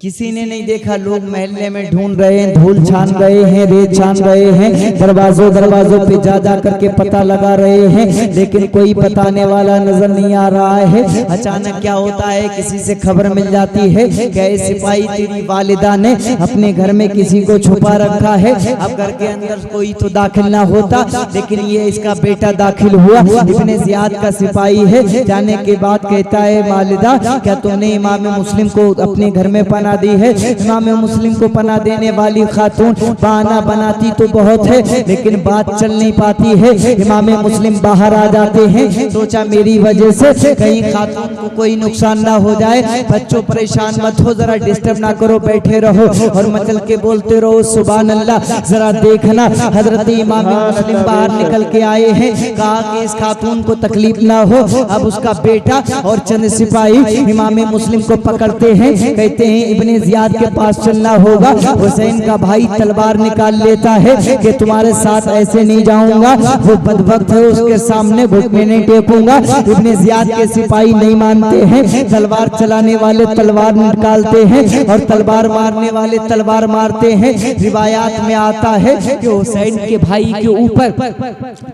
किसी ने नहीं देखा। लोग महल्ले में ढूंढ रहे हैं, धूल छान रहे हैं, रेत छान रहे हैं, दरवाजों पे जा करके पता लगा रहे हैं, लेकिन कोई बताने वाला नजर नहीं आ रहा है। अचानक क्या होता है, किसी से खबर मिल जाती है कि सिपाही तेरी वालिदा ने अपने घर में किसी को छुपा रखा है। अब घर के अंदर कोई तो दाखिल ना होता, लेकिन ये इसका बेटा दाखिल हुआ, इब्ने जियाद का सिपाही है। जाने के बाद कहता है, वालिदा क्या तुमने इमाम मुस्लिम को अपने घर में पना दी है? इमाम मुस्लिम को पना देने वाली खातून बहाना बनाती तो बहुत है, लेकिन बात चल नहीं पाती है। इमाम मुस्लिम बाहर आ जाते हैं। सोचा मेरी वजह से कहीं खातून को कोई नुकसान ना हो जाए। बच्चों परेशान मत हो, जरा डिस्टर्ब ना करो, बैठे रहो और मचल के बोलते रहो सुभान अल्लाह। जरा देखना, हजरत इमाम मुस्लिम बाहर निकल के आए हैं। कहा कि इस खातून को तकलीफ ना हो। अब उसका बेटा और चंद सिपाही इमाम मुस्लिम को पकड़ते हैं, कहते हैं इब्ने जियाद के पास चलना होगा। हुसैन का भाई तलवार निकाल लेता है कि तुम्हारे साथ ऐसे नहीं जाऊंगा, वो बदबख्त है, उसके सामने घुटने नहीं टेकूंगा। इब्ने जियाद के सिपाही नहीं मानते हैं। तलवार चलाने वाले तलवार निकालते हैं और तलवार मारने वाले तलवार मारते हैं। रिवायात में आता है कि हुसैन के भाई के ऊपर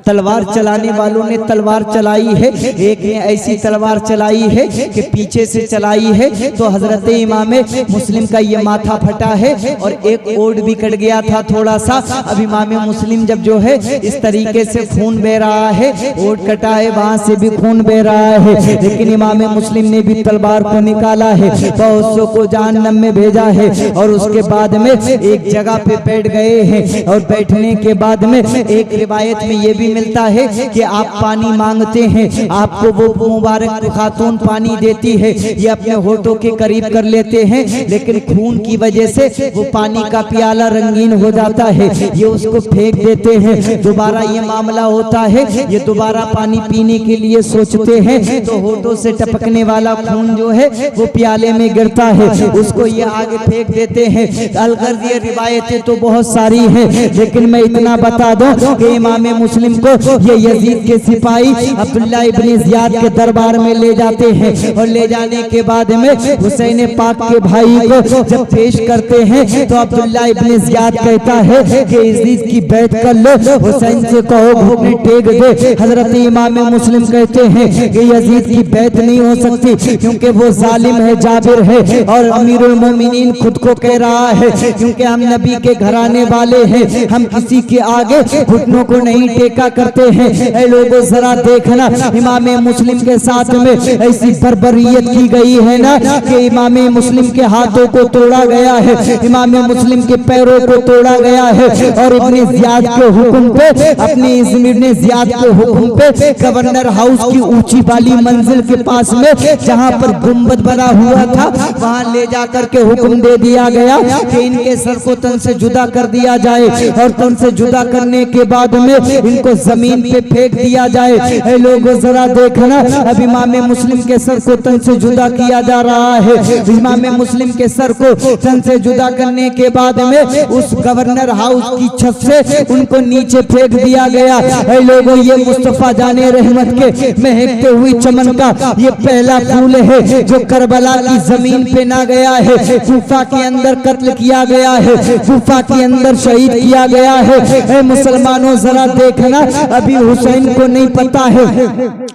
तलवार चलाने वालों ने तलवार चलाई है। एक ने ऐसी तलवार चलाई है कि पीछे से चलाई है तो हजरत इमाम मुस्लिम का ये माथा फटा है और एक ओड भी कट गया था थोड़ा सा। अब इमाम मुस्लिम जब जो है इस तरीके से खून बह रहा है, ओड कटा है, वहां से भी खून बह रहा है, लेकिन इमाम मुस्लिम ने भी तलवार को निकाला है, बहुतों को जहन्नम में भेजा है। और उसके बाद में एक जगह पे बैठ गए हैं और बैठने के बाद में एक रिवायत में ये भी मिलता है कि आप पानी मांगते हैं, आपको वो मुबारक खातून पानी देती है, ये अपने होठों के करीब कर लेते हैं, लेकिन खून की वजह से वो पानी का प्याला रंगीन हो जाता है, ये उसको फेंक देते हैं। दोबारा ये मामला होता है, ये दोबारा पानी पीने के लिए सोचते हैं तो होठों से टपकने वाला खून जो है वो प्याले में गिरता है, उसको ये आगे फेंक देते हैं। अलगर्ज ये रिवायतें तो बहुत सारी हैं, लेकिन मैं इतना बता दूं कि इमाम मुस्लिम को ये यजीद के सिपाही अब्दुल्ला इब्ने जियाद के दरबार में ले जाते हैं और ले जाने के बाद में हुसैन पाक के भाई को जब पेश करते हैं तो अब्दुल्ला इब्ने जियाद कहता है कि यजीद की बैत कर लो, हुसैन से कहो घुटने टेक दे। हजरत इमाम मुस्लिम कहते हैं कि यजीद की बैत नहीं हो सकती क्योंकि वो जालिम है, जाबिर है और अमीरुल मोमिनीन खुद को कह रहा है क्योंकि हम नबी के घराने वाले हैं, हम किसी के आगे घुटनों को नहीं टेका करते हैं। ऐ लोगों जरा देखना, इमाम मुस्लिम के साथ में ऐसी बर्बरियत की गई है ना कि इमाम मुस्लिम के हाथों को तोड़ा गया है, इमाम मुस्लिम के पैरों को तोड़ा गया है और इब्ने जियाद के हुक्म पे, अपने इब्ने जियाद के हुक्म पे गवर्नर हाउस की ऊंची वाली मंजिल के पास में जहां पर गुंबद बना हुआ था वहां ले जाकर के हुक्म दे दिया गया कि इनके सर को तन से जुदा कर दिया जाए और तन से जुदा करने के बाद में इनको जमीन पे फेंक दिया जाए। लोगों जरा देखना, अब इमाम मुस्लिम के सर को तन से जुदा किया जा रहा है। इमाम मुस्लिम के सर को तन से जुदा करने के बाद में उस गवर्नर हाउस की छत से उनको नीचे फेंक दिया गया। ऐ लोगों, ये मुस्तफा जाने रहमत के महकते हुई चमन का ये पहला फूल है जो करबला की जमीन पे ना गया है, कूफा के अंदर कत्ल किया गया है, कूफा के अंदर शहीद किया गया है। ऐ मुसलमानों जरा देखना, अभी हुसैन को नहीं पता है,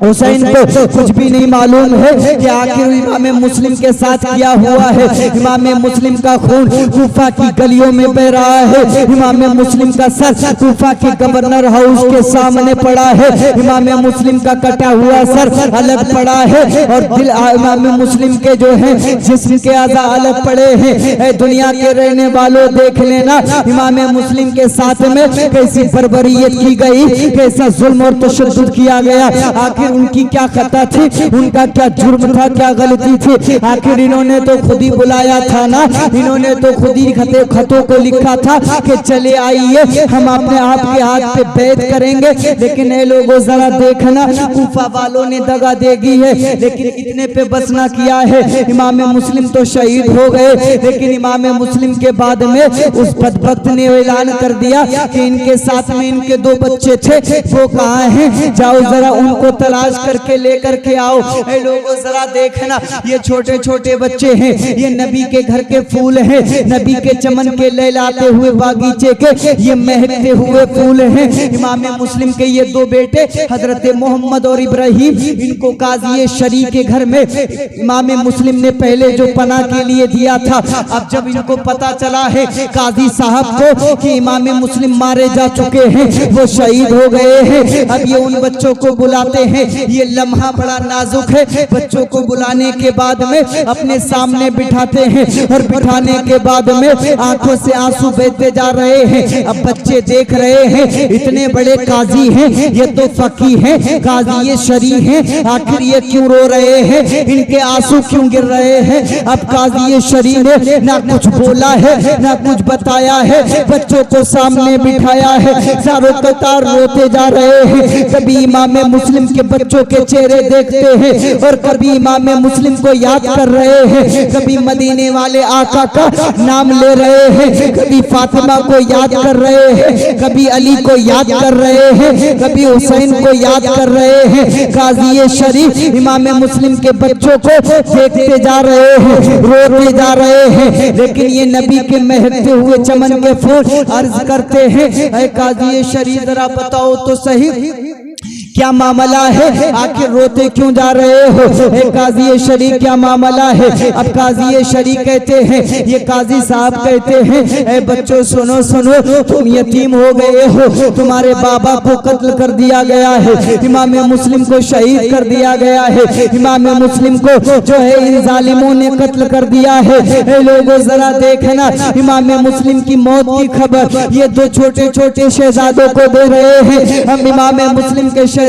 हुसैन को कुछ भी नहीं मालूम है कि आखिर इमाम मुस्लिम के साथ क्या हुआ है। इमाम मुस्लिम का खून कूफा की गलियों में बह रहा है। इमाम मुस्लिम का सर कूफा के गवर्नर हाउस के सामने पड़ा है। इमाम मुस्लिम का कटा हुआ सर अलग पड़ा है और दिल इमाम मुस्लिम के जो है जिस्म के आधा अलग पड़े हैं। दुनिया के रहने वालों देख लेना इमाम मुस्लिम के साथ में कैसी बर्बरियत की गई, कैसा जुल्म और तशद्दुद किया गया। आखिर उनकी क्या खता थी, उनका क्या जुर्म था, क्या गलती थी? आखिर इन्होंने तो खुद ही बुलाया था ना, इन्होंने तो खुद ही खतों को लिखा था कि चले आइए हम अपने आप के हाथ पे बैत करेंगे। लेकिन ये लोगों जरा देखना कूफा वालों ने दगा देगी है, लेकिन इतने पे बस ना किया है। इमाम मुस्लिम तो शहीद हो गए, लेकिन इमाम मुस्लिम के बाद में उस बदबख्त ने ऐलान कर दिया कि इनके साथ में इनके 2 बच्चे थे, वो कहाँ हैं? जाओ जरा उनको तलाश करके लेकर के आओ। ए लोगों जरा देखना, ये छोटे छोटे बच्चे हैं, ये नबी के घर के फूल हैं, नबी के चमन के लहलाते हुए बागीचे के ये महकते हुए फूल हैं। इमाम मुस्लिम के ये 2 बेटे हजरत मोहम्मद और इब्राहिम, इनको काजी शरी के घर में इमाम मुस्लिम ने पहले जो पनाह के लिए दिया था। अब जब इनको पता चला है काजी साहब को कि इमाम मुस्लिम मारे जा चुके हैं, वो शहीद हो गए हैं, अब ये उन बच्चों को बुलाते हैं। ये लम्हा बड़ा नाजुक है। बच्चों को बुलाने के बाद में अपने सामने बिठाते हैं और बिठाने के बाद में आंखों से आंसू बहते जा रहे हैं। अब बच्चे देख रहे हैं इतने बड़े काजी हैं, ये तो फकी हैं, काजी ये शरी हैं, आखिर ये क्यों रो रहे हैं, इनके आंसू क्यों गिर रहे हैं? अब काजी ये शरी ने ना कुछ बोला है ना कुछ बताया है, बच्चों को सामने बिठाया है, चारों कतार रोते जा रहे हैं। कभी इमाम मुस्लिम के बच्चों के चेहरे देखते हैं और कभी इमाम मुस्लिम को याद कर रहे हैं, कभी मदीने वाले आका का नाम ले रहे हैं, कभी फातिमा को याद कर रहे हैं, कभी अली को याद कर रहे हैं, कभी हुसैन को याद कर रहे हैं। काजी शरीफ इमाम मुस्लिम के बच्चों को देखते जा रहे हैं, रोते जा रहे हैं। लेकिन ये नबी के महकते हुए चमन के फूल अर्ज करते हैं, ऐ काजी शरीफ जरा बताओ तो सही क्या मामला है, आखिर रोते क्यों जा रहे हो? काजी शरी क्या मामला है? अब काजी शरी कहते हैं, ये काजी साहब कहते हैं, ए बच्चों सुनो सुनो, तुम यतीम हो गए हो, तुम्हारे बाबा को कत्ल कर दिया गया है, इमाम मुस्लिम को शहीद कर दिया गया है, इमाम मुस्लिम को जो है इन जालिमों ने कत्ल कर दिया है। ए लोगों जरा देखना, इमाम मुस्लिम की मौत की खबर ये 2 छोटे छोटे शहजादों को दे रहे हैं। हम इमाम मुस्लिम के शहजादे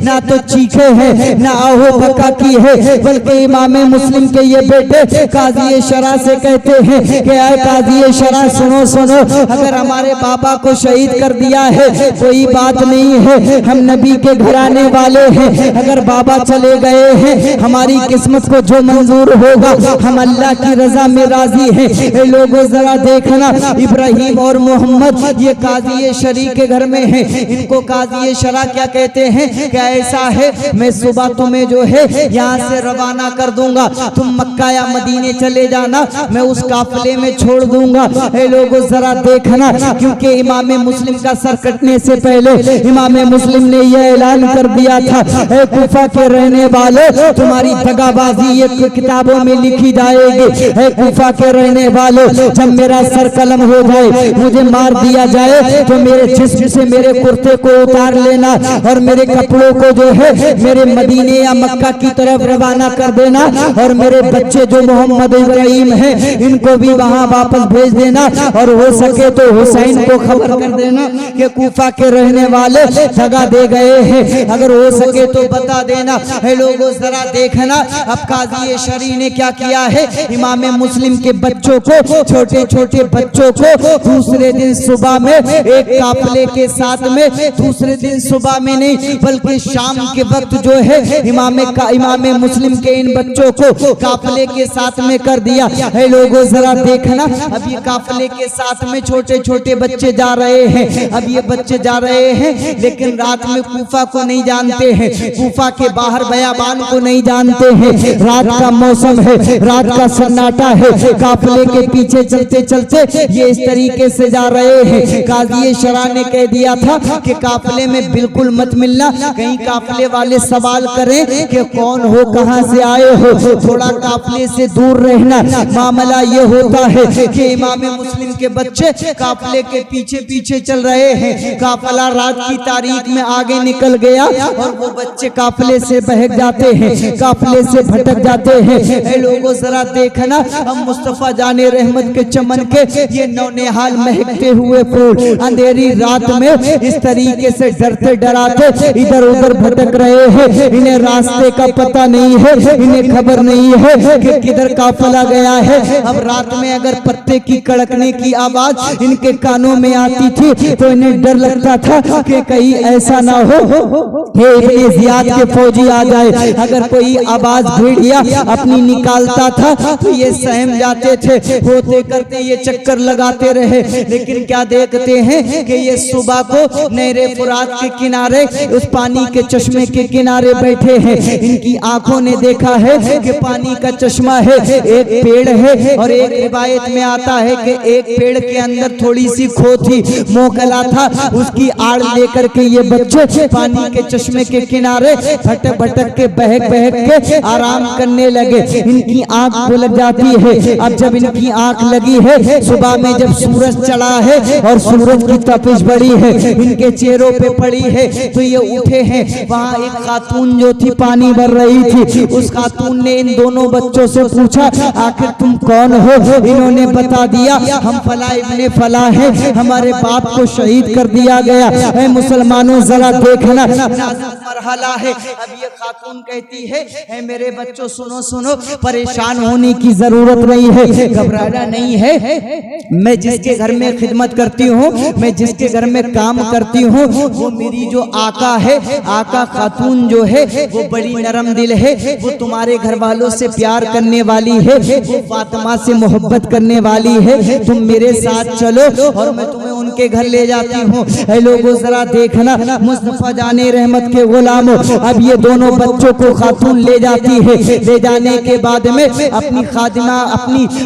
ना तो चीखे हैं ना आहो भका की है, बल्कि इमाम मुस्लिम के ये बेटे काजी शरा से कहते हैं कि आए काजी शरा सुनो सुनो, अगर हमारे बाबा को शहीद कर दिया है कोई बात नहीं है, हम नबी के घराने वाले हैं, अगर बाबा चले गए हैं हमारी किस्मत को जो मंजूर होगा हम अल्लाह की रजा में राजी हैं। ये लोगों जरा देखना, इब्राहिम और मोहम्मद ये काजी शरी के घर में हैं, इनको काजी शरा क्या कहते हैं, क्या ऐसा है मैं सुबह तुम्हें जो है यहाँ से रवाना कर दूंगा, तुम मक्का या मदीने चले जाना, मैं उस काफिले में छोड़ दूंगा। ए लोगों जरा देखना, क्योंकि इमाम मुस्लिम का सर कटने से पहले इमाम मुस्लिम ने यह ऐलान कर दिया था, ए कूफा के रहने वाले तुम्हारी दगाबाजी ये किताबों में लिखी जाएगी। ए कूफा के रहने वाले जब मेरा सर कलम हो जाए, मुझे मार दिया जाए, तो मेरे जिस्म से मेरे कुर्ते को उतार लेना और मेरे कपड़ों को जो है मेरे मदीने या मक्का की तरफ रवाना कर देना, और मेरे बच्चे जो मोहम्मद इब्राहिम हैं इनको भी वहां वापस भेज देना, और हो सके तो हुसैन को खबर कर देना कि कूफा के रहने वाले दगा दे गए हैं, अगर हो सके तो बता देना। है लोगों जरा देखना, अब काजी शरी ने क्या किया है, इमाम मुस्लिम के बच्चों को, छोटे छोटे बच्चों को दूसरे दिन सुबह में एक काफिले के साथ में, दूसरे दिन सुबह में नहीं बल्कि शाम के वक्त जो है इमाम मुस्लिम के इन बच्चों को काफिले के साथ में कर दिया। है लोगों जरा देखना, अब ये काफिले के साथ में छोटे छोटे बच्चे जा रहे हैं, अब ये बच्चे जा रहे हैं लेकिन रात में कूफा को नहीं जानते हैं, कूफा के बाहर बयाबान को नहीं जानते हैं, रात का मौसम है, रात का सन्नाटा है, काफिले के पीछे चलते चलते ये इस तरीके से जा रहे हैं। काजी शरा ने कह दिया था कि काफिले में बिल्कुल मत मिलना, कहीं काफिले वाले सवाल करें कि कौन हो, कहां से आए हो, थोड़ा काफिले से दूर रहना। मामला ये होता है कि इमाम मुस्लिम के बच्चे काफिले के पीछे पीछे चल रहे हैं। काफिला रात की तारीख में आगे निकल गया और वो बच्चे काफिले से बहक जाते हैं, काफिले से भटक जाते हैं। ऐ लोगों जरा देखना, हम मुस्तफा जाने रहमत के चमन के ये नौनिहाल महकते हुए फूल अंधेरी रात में इस तरीके से डरते डराते इधर उधर भटक रहे हैं। इन्हें रास्ते का पता नहीं है, इन्हें खबर नहीं है कि किधर काफिला गया है। अब रात में अगर पत्ते की कड़कने की आवाज इनके कानों में आती थी तो इन्हें डर लगता था कि कहीं ऐसा ना हो कि इब्ने जियाद के फौजी आ जाए। अगर कोई आवाज भेड़िया अपनी निकालता था तो ये सहम जाते थे। होते करते ये चक्कर लगाते रहे, लेकिन क्या देखते हैं कि ये सुबह को नहरे फुरात के किनारे उस पानी के चश्मे के किनारे बैठे हैं। इनकी आंखों ने देखा है कि पानी का चश्मा है, एक पेड़ है और एक रिवायत में आता है कि एक पेड़ के अंदर थोड़ी सी खो थी, मोकला था। उसकी आड़ लेकर के ये बच्चे पानी के चश्मे के किनारे भटक भटक के बहक बहक के आराम करने लगे। इनकी आंख खुल जाती है। अब जब इनकी आंख लगी है, सुबह में जब सूरज चढ़ा है और सूरज की तपिश बढ़ी है, इनके चेहरों पे पड़ी है, तो ये उठे हैं। वहाँ एक खातून जो थी पानी भर रही थी, उस खातून ने इन दोनों बच्चों से पूछा, आखिर तुम कौन हो? इन्होंने बता दिया, हम फला इब्ने फला है, हमारे बाप को शहीद कर दिया गया है। मुसलमानों जरा देखना, मरहला है। अब ये खातून कहती है मेरे बच्चों सुनो सुनो, परेशान होने की जरूरत नहीं है, घबराना नहीं है। मैं जिसके घर में खिदमत करती हूँ, मैं जिसके घर में काम करती हूँ, वो मेरी जो आका है, आका खातून जो है वो बड़ी नरम दिल है। वो तुम्हारे घर वालों से प्यार करने वाली है, वो फातिमा से मोहब्बत करने वाली है। तुम मेरे साथ चलो और मैं तुम्हें उनके घर ले जाती हूँ। ऐ लोगों जरा देखना, मुस्तफा जाने रहमत के गुलामों, अब ये दोनों बच्चों को खातून ले जाती है। ले जाने के बाद में अपनी खादिमा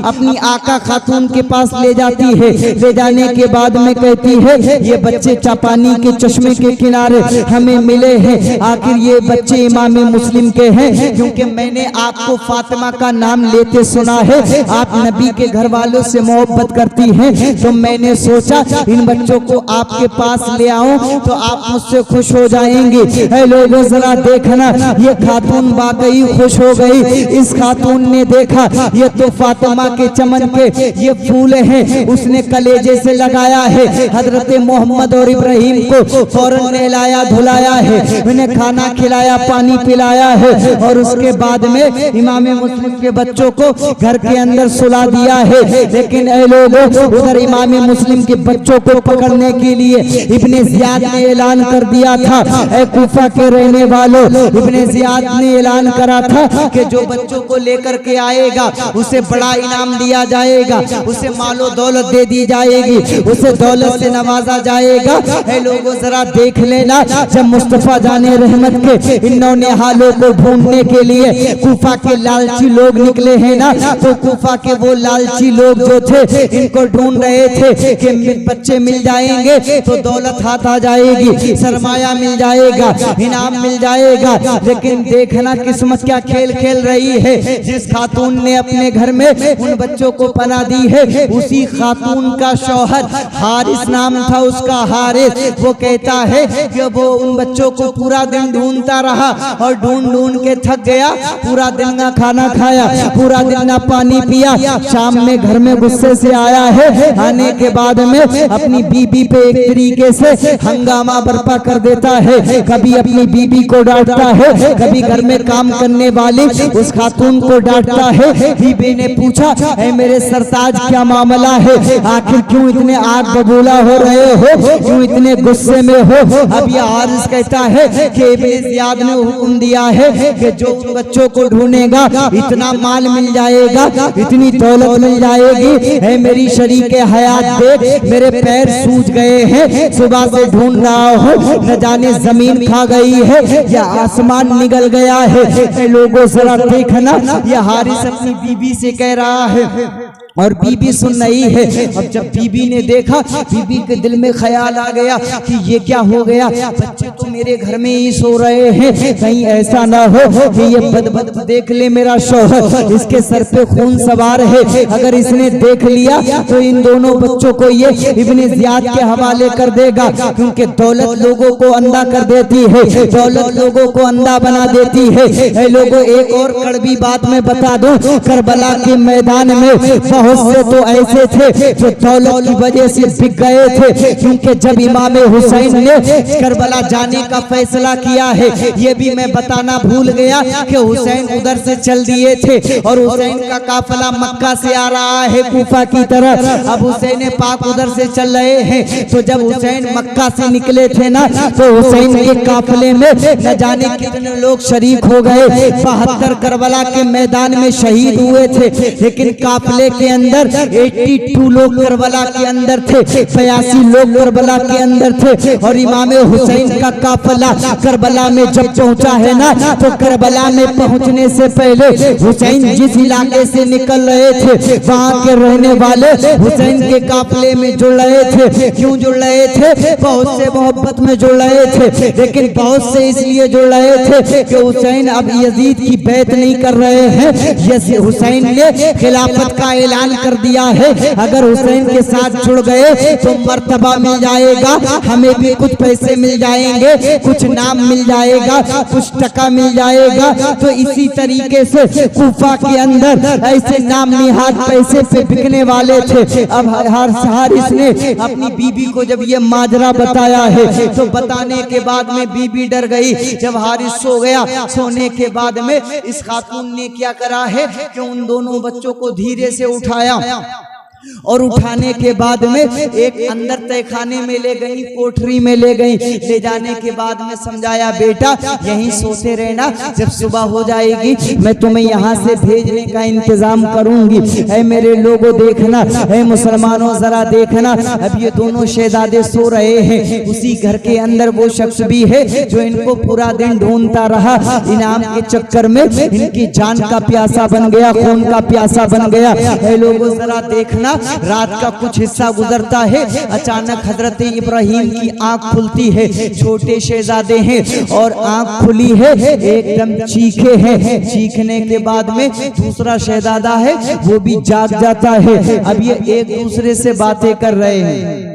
अपनी आका खातून के पास ले जाती है। ले जाने के बाद में कहती है ये बच्चे चापानी के चश्मे के किनारे हमें मिले हैं। आखिर ये बच्चे इमाम मुस्लिम के हैं, क्योंकि मैंने आपको फातिमा का नाम लेते सुना है। आप नबी के घर वालों से मोहब्बत करती हैं, तो मैंने सोचा इन बच्चों को आपके पास ले आऊं तो आप मुझसे खुश हो जाएंगे। ऐ लोगों जरा देखना, ये खातून वाकई खुश हो गई। इस खातून ने देखा ये तो फातिमा के चमन के ये फूल हैं, उसने कलेजे से लगाया है। हजरत मोहम्मद और इब्राहिम को फौरन नहलाया धुलाया है, उन्हें खाना खिलाया, पानी पिलाया है, और उसके बाद में इमाम मुस्लिम के बच्चों को घर के अंदर सुला दिया है। लेकिन ऐ लोगों, उधर इमाम मुस्लिम के बच्चों को पकड़ने के लिए इब्ने जियाद ने ऐलान कर दिया था। ऐ कूफा के रहने वालों, इब्ने जियाद ने ऐलान करा था कि जो बच्चों को लेकर के आएगा उसे बड़ा इनाम दिया जाएगा, उसे मालो दौलत दे दी जाएगी, उसे दौलत से नवाजा जाएगा। ऐ लोगों जरा देख लेना, जब मुस्तफा जाने रहमत के इन नौनिहालों को ढूंढने के लिए कूफा के लालची लोग निकले हैं ना, तो कूफा के वो लालची लोग जो थे इनको ढूंढ रहे थे कि बच्चे मिल जाएंगे तो दौलत हाथ आ जाएगी, सरमाया मिल जाएगा, इनाम मिल जाएगा। लेकिन देखना किस्मत क्या खेल खेल रही है। जिस खातून ने अपने घर में उन बच्चों को पनाह दी है, उसी खातून का शौहर हारिस नाम था उसका, हारिस, वो कहता है कि वो उन बच्चों को पूरा दिन ढूंढता रहा और ढूंढ ढूंढ के थक गया। पूरा दिन ना खाना खाया, पूरा दिन ना पानी पिया। शाम में घर में गुस्से से आया है, आने के बाद में अपनी बीबी पे एक तरीके से हंगामा बर्पा कर देता है। कभी अपनी बीबी को डांटता है, कभी घर में काम करने वाली उस खातून को डांटता है। बीबी ने पूछा, ऐ मेरे सरताज क्या मामला है, आखिर क्यों इतने आग बबूला हो रहे हो, क्यों इतने गुस्से में हो? अब ये हारिस कहता है कि इब्ने जियाद ने हुक्म दिया है कि जो बच्चों को ढूंढेगा इतना माल मिल जाएगा, इतनी दौलत मिल जाएगी। है मेरी शरीके हयात देख, मेरे पैर सूज गए हैं, सुबह से ढूंढ रहा हूँ, न जाने जमीन खा गई है या आसमान निगल गया है। लोगों जरा देखना, यह हारिस अपनी बीबी से कह रहा है और बीबी सुन रही है। अब जब बीबी ने देखा, बीबी के दिल में ख्याल आ गया कि ये क्या हो गया, बच्चे तो मेरे घर में ही सो रहे हैं, कहीं ऐसा ना हो कि ये बदबद देख ले मेरा शौहर, इसके सर पे खून सवार है, अगर इसने देख लिया तो इन दोनों बच्चों को ये इब्ने ज़ियाद के हवाले कर देगा, क्योंकि दौलत लोगों को अंधा कर देती है, दौलत लोगों को अंधा बना देती है। लोगों, एक और कड़वी बात मैं बता दूं, करबला के मैदान में बहुत से तो ऐसे थे जो दौलत की वजह से बिक गए थे, क्योंकि जब इमाम हुसैन ने करबला जाने का फैसला किया है, ये भी मैं बताना भूल गया कि हुसैन उधर से चल दिए थे और हुसैन का काफिला मक्का से आ रहा है कूफा की तरफ। अब हुसैन पाक उधर से चल रहे हैं, तो जब हुसैन मक्का से निकले थे ना, तो हुसैन के काफिले में न जाने कितने लोग शरीक हो गए। 72 करबला के मैदान में शहीद हुए थे, लेकिन काफिले के अंदर 82 लोग करबला के अंदर थे, 82 लोग करबला के अंदर थे। और इमाम हुसैन का काफिला करबला में जब पहुंचा है ना, तो करबला में पहुंचने से पहले हुसैन जिस इलाके से निकल रहे थे, वहां के रहने वाले हुसैन के काफिले में जुड़ रहे थे। क्यों जुड़ रहे थे? बहुत से मोहब्बत में जुड़ रहे थे, लेकिन बहुत से इसलिए जुड़ रहे थे कि हुसैन अब यजीद की बैत नहीं कर रहे हैं। हुसैन ने खिलाफत का ऐलान कर दिया है, अगर हुसैन के साथ जुड़ गए तो मर्तबा मिल जाएगा, हमें भी कुछ पैसे मिल जाएंगे, कुछ नाम मिल जाएगा, कुछ टका मिल जाएगा। तो इसी तरीके से कूफा के अंदर ऐसे नाम निहाद पैसे पे बिकने वाले थे। अब हारिस ने अपनी बीबी को जब ये माजरा बताया है, तो बताने के बाद में बीबी डर गई। जब हारिस सो गया, सोने के बाद में इस खातून ने क्या करा है कि उन दोनों बच्चों को धीरे से उठाया, और उठाने के बाद में एक अंदर तहखाने में ले गई, कोठरी में ले गई। ले जाने के बाद में समझाया, बेटा यहीं सोते रहना, जब सुबह हो जाएगी मैं तुम्हें यहाँ से भेजने का इंतजाम करूंगी। ऐ मेरे लोगों देखना, ऐ मुसलमानों जरा देखना, अब ये दोनों शहजादे सो रहे हैं। उसी घर के अंदर वो शख्स भी है जो इनको पूरा दिन ढूंढता रहा, इनाम के चक्कर में इनकी जान का प्यासा बन गया, खून का प्यासा बन गया। ऐ लोगों जरा देखना, रात का कुछ हिस्सा गुजरता है, अचानक हजरत इब्राहिम की आंख खुलती है। छोटे शहजादे हैं और आंख खुली है, एकदम चीखे हैं। चीखने के बाद में दूसरा शहजादा है वो भी जाग जाता है। अब ये एक दूसरे से बातें कर रहे हैं।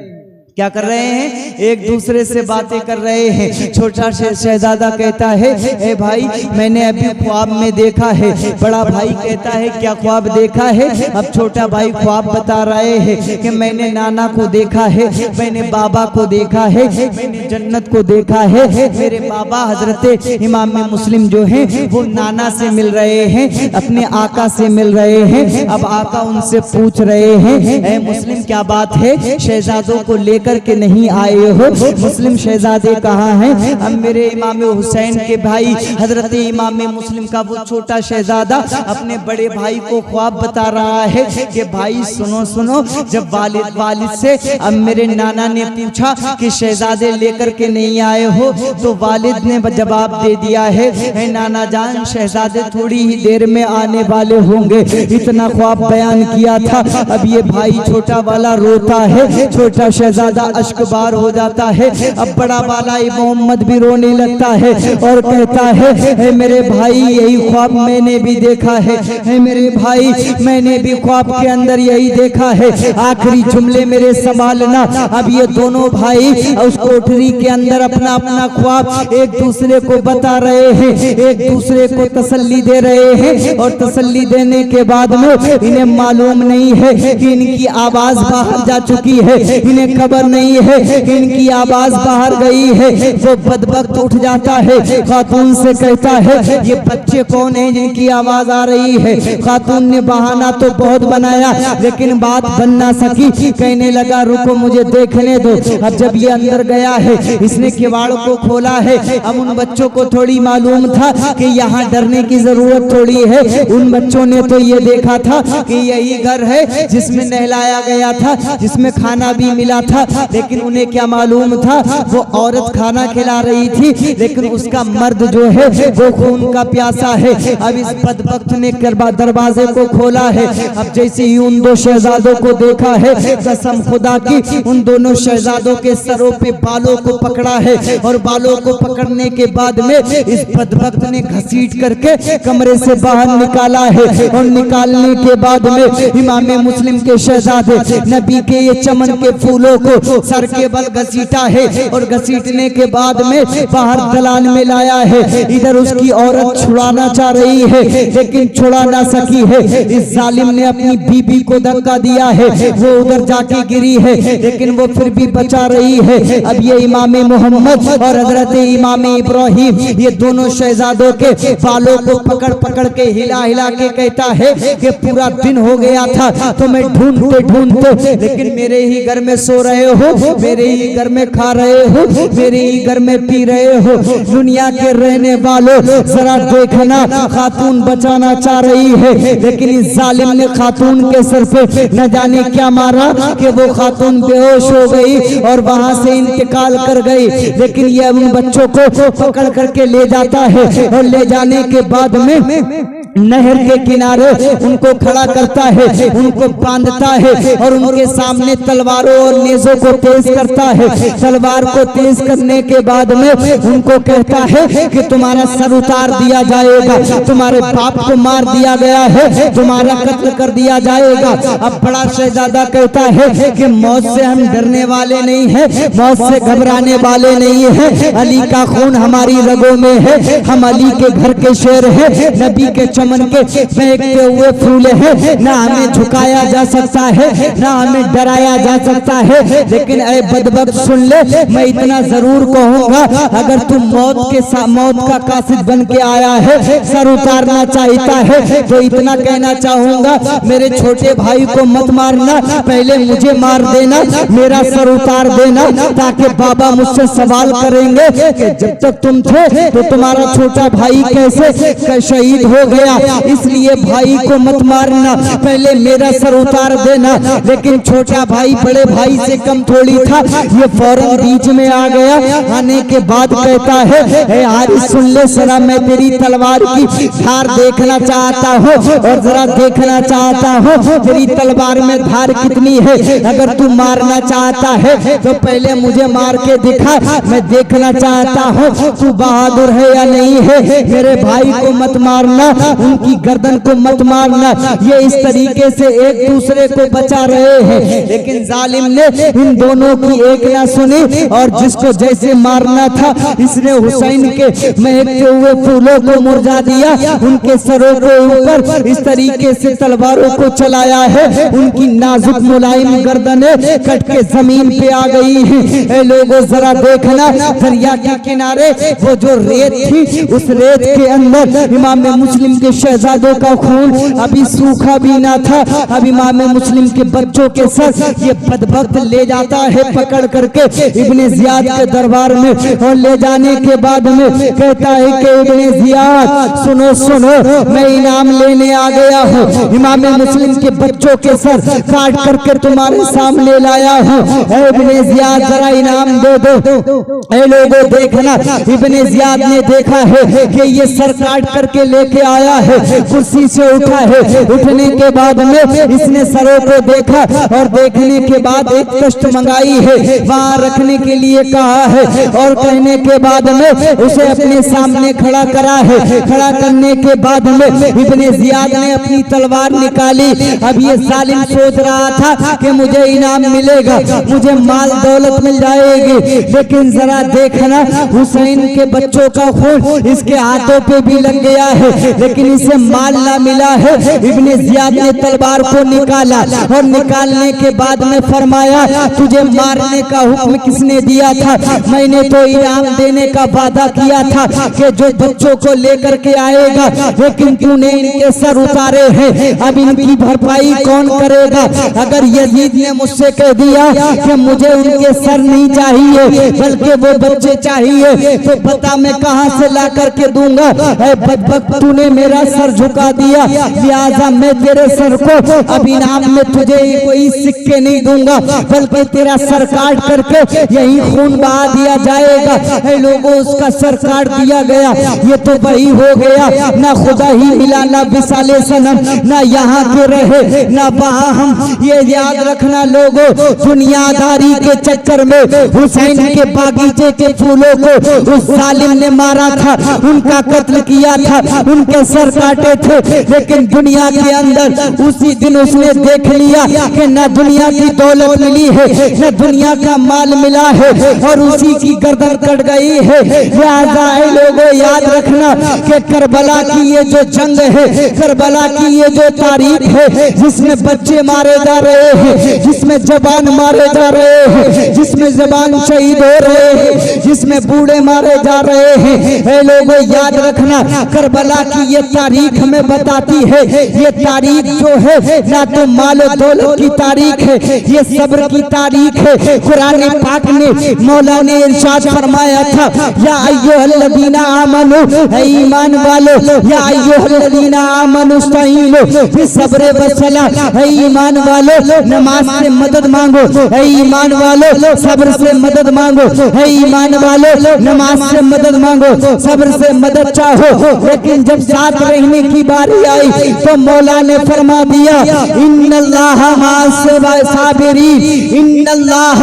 क्या कर रहे हैं? एक दूसरे से बातें कर रहे हैं। छोटा शहजादा कहता है, ए भाई मैंने अभी ख्वाब में देखा है। बड़ा भाई कहता है, क्या ख्वाब देखा है? अब छोटा भाई ख्वाब बता रहे हैं कि मैंने नाना को देखा है, मैंने बाबा को देखा है, मैंने जन्नत को देखा है। मेरे बाबा हजरत इमाम मुस्लिम जो हैं वो नाना से मिल रहे हैं, अपने आका से मिल रहे हैं। अब आका उनसे पूछ रहे हैं, ए मुस्लिम क्या बात है, शहजादों को लेकर के नहीं आए हो? मुस्लिम शहजादे कहाँ हैं? अब मेरे इमाम हुसैन के भाई हजरत इमाम मुस्लिम का वो छोटा शहजादा अपने बड़े भाई को ख्वाब बता रहा है कि भाई सुनो सुनो, जब वालिद से अब मेरे नाना ने पूछा कि शहजादे लेकर के नहीं आए हो, तो वालिद ने जवाब दे दिया है, नाना जान शहजादे थोड़ी ही देर में आने वाले होंगे, इतना ख्वाब बयान किया था। अब ये भाई छोटा वाला रोता है, छोटा शहजादा अश्कबार हो जाता है। अब बड़ा वाला मोहम्मद भी रोने लगता है और कहता है, मेरे भाई यही ख्वाब मैंने भी देखा है, मेरे भाई मैंने भी ख्वाब के अंदर यही देखा है, आखिरी जुमले मेरे संभालना। अब ये दोनों भाई उस कोठरी के अंदर अपना अपना ख्वाब एक दूसरे को बता रहे हैं, एक दूसरे को तसल्ली दे रहे हैं। और तसल्ली देने के बाद में इन्हें मालूम नहीं है कि इनकी आवाज बाहर जा चुकी है, इन्हें खबर नहीं है कि इनकी आवाज बाहर गई है। वो बदबख्त उठ जाता है, खातून से कहता है, ये बच्चे कौन हैं जिनकी आवाज आ रही है? खातून ने बहाना तो बहुत बनाया, लेकिन बात बन ना सकी। कहने लगा, रुको मुझे देखने दो। अब जब ये अंदर गया है, इसने किवाड़ को खोला है। अब उन बच्चों को थोड़ी मालूम था कि यहाँ डरने की जरूरत थोड़ी है। उन बच्चों ने तो ये देखा था कि यही घर है जिसमें नहलाया गया था, जिसमें खाना भी मिला था, लेकिन उन्हें क्या मालूम था? वो औरत खाना खिला रही थी, लेकिन उसका मर्द जो है वो खून का प्यासा है। अब इस बदबख्त ने दरवाजे को खोला है। अब जैसे ही उन दो शहजादों को देखा है, कसम खुदा की उन दोनों शहजादों के सरों पे बालों को पकड़ा है, और बालों को पकड़ने के बाद में इस बदबख्त ने घसीट करके कमरे से बाहर निकाला है। और निकालने के बाद में इमाम मुस्लिम के शहजादे नबी के ये चमन के फूलों को सर के बल घसीटा है, और घसीटने के बाद में बाहर दलान में लाया है। इधर उसकी औरत छुड़ाना चाह रही है, लेकिन छुड़ा ना सकी है। इस जालिम ने अपनी बीबी को धक्का दिया है, वो उधर जाके गिरी है, लेकिन वो फिर भी बचा रही है। अब ये इमाम मोहम्मद और हजरत इमाम इब्राहिम, ये दोनों शहजादों के बालों को पकड़ पकड़ के हिला हिला के कहता है कि पूरा दिन हो गया था तो मैं ढूंढते ढूंढते, लेकिन मेरे ही घर में सो रहे हो, मेरे ही घर में खा रहे हो, मेरे ही घर में पी रहे हो। दुनिया के रहने वालों जरा देखना, खातून बचाना चाह रही है, लेकिन इस जालिम ने खातून के सर पे न जाने क्या मारा कि वो खातून बेहोश हो गई और वहां से इंतकाल कर गई। लेकिन ये उन बच्चों को पकड़ करके ले जाता है, और ले जाने के बाद में नहर के किनारे उनको खड़ा करता है, उनको बांधता है, और उनके सामने तलवारों और नेज़ों को तेज करता है। तलवार को तेज करने के बाद में उनको कहता है कि तुम्हारा सर उतार दिया जाएगा, तुम्हारे बाप को मार दिया गया है, तुम्हारा कत्ल कर दिया जाएगा। अब बड़ा शहजादा कहता है कि मौत से हम डरने वाले नहीं है, मौत से घबराने वाले नहीं है, अली का खून हमारी रगों में है, हम अली के घर के शेर है, नबी के चमन के फेंकते हुए फूल है, ना हमें झुकाया जा सकता है, ना हमें डराया जा सकता है। लेकिन ऐ बदबख्त सुन ले, मैं इतना जरूर कहूंगा, अगर तू मौत का कासिद बन के आया है, सर उतारना चाहता है, तो इतना कहना चाहूंगा, मेरे छोटे भाई को मत मारना, पहले मुझे मार देना, मेरा सर उतार देना, ताकि बाबा मुझसे सवाल करेंगे कि जब तक तुम थे तो तुम्हारा छोटा भाई कैसे शहीद हो गया, इसलिए भाई को मत मारना, पहले मेरा सर उतार देना। लेकिन छोटा भाई बड़े भाई से कम थोड़ी था, ये फौरन बीच में आ गया। आने के बाद कहता है, हारिस सुन ले सरा, मैं तेरी तलवार की धार देखना चाहता हूँ, और जरा देखना चाहता हूँ तेरी तलवार में धार कितनी है। अगर तू मारना चाहता है तो पहले मुझे मार के दिखा, मैं देखना चाहता हूँ तू बहादुर है या नहीं है। मेरे भाई को मत मारना, उनकी गर्दन को मत मारना। ये इस तरीके से एक दूसरे को बचा रहे हैं, लेकिन जालिम ने इन दोनों की एक ना सुनी, और जिसको जैसे मारना था इसने हुसैन के महकते हुए फूलों को मुरझा दिया, उनके सरों को ऊपर इस तरीके से तलवारों को चलाया है, उनकी नाजुक मुलायम गर्दनें कट के जमीन पे आ गई हैं। लोगों जरा देखना, दरिया के किनारे वो जो रेत थी, उस रेत के अंदर इमाम मुस्लिम के शहजादों का खून अभी सूखा भी ना था। अब इमाम मुस्लिम के बच्चों के सर ये बदबख्त ले जाता है पकड़ करके इब्ने जियाद के दरबार में, और ले जाने के बाद में कहता है कि इब्ने जियाद सुनो सुनो, मैं इनाम लेने आ गया हूँ, इमाम मुस्लिम के बच्चों के सर काट करके तुम्हारे सामने लाया हूँ। इब्ने जियाद जरा इनाम दे दो। ऐ लोगों देखना, इब्ने जियाद ने देखा है कि ये सर काट करके लेके आया है, कुर्सी से उठा है, उठने के बाद में इसने सरों को देखा, और देखने के बाद एक कष्ट मंगाई है, वहाँ रखने के लिए कहा है, और कहने के बाद में उसे अपने सामने खड़ा करा है। खड़ा करने के बाद में इब्ने जियाद ने अपनी तलवार निकाली। अब ये जालिम सोच रहा था कि मुझे इनाम मिलेगा, मुझे माल दौलत मिल जाएगी, लेकिन जरा देखना हुसैन के बच्चों का खून इसके हाथों पे भी लग गया है, लेकिन इसे माल ना मिला है। इब्ने जियाद ने तलवार को निकाला, और निकालने के बाद में फरमाया, तुझे मारने का हुक्म किसने दिया था? मैंने तो इनाम देने का वादा किया था कि जो बच्चों को लेकर के आएगा, लेकिन तूने इनके सर उतारे हैं, अब इनकी भरपाई कौन करेगा? अगर यजीद ने मुझसे कह दिया कि मुझे उनके सर नहीं चाहिए बल्कि वो बच्चे चाहिए, तो बता मैं कहां से ला करके दूंगा। बदबख्त, तूने मेरा मेरा सर झुका दिया, लिहाजा मैं तेरे सर को अब इनाम में तुझे कोई सिक्के नहीं दूंगा, बल्कि तेरा सर काट करके यही खून बहा दिया जाएगा। ऐ लोगों, उसका सर काट दिया गया। ये तो वही हो गया, ना खुदा ही मिला, ना विसाले सनम, ना यहाँ के रहे ना वहाँ हम। ये याद रखना लोगों, दुनियादारी के चक्कर में हुसैन के बागीचे के फूलों को उस जालिम ने मारा था, उनका कत्ल किया था, उनके सर काटे थे। लेकिन दुनिया के अंदर उसी दिन उसने देख लिया कि न दुनिया की दौलत मिली है, न दुनिया का माल मिला है, और उसी की गर्दन कट गई है। लिहाजा लोगों याद रखना कि करबला की ये जो जंग है, करबला की ये जो तारीख है, जिसमें बच्चे मारे जा रहे हैं, जिसमें जवान मारे जा रहे हैं, जिसमें जवान शहीद हो रहे हैं, जिसमें बूढ़े मारे जा रहे हैं, ऐ लोगों याद रखना करबला की ये तारीख हमें बताती है। ये तारीख जो है ना तो माल और दौलत की तारीख है, ये सब्र की तारीख है। कुरान पाक ने मौला ने इरशाद फरमाया था, या अय्युहल्लज़ीना आमनू, ऐ ईमान वालो, या अय्युहल्लज़ीना आमनू इस्तईनु बिस्सब्रि वस्सलाह, ऐ ईमान वालो नमाज से मदद मांगो, ऐ ईमान वालो सब्र से मदद मांगो, ऐ ईमान वालो नमाज से मदद मांगो, सब्र से मदद चाहो। लेकिन जब साथ रहने की बारी आई तो मौला ने फरमा दिया, इन्नल्लाह मअस-साबिरीन, इन्नल्लाह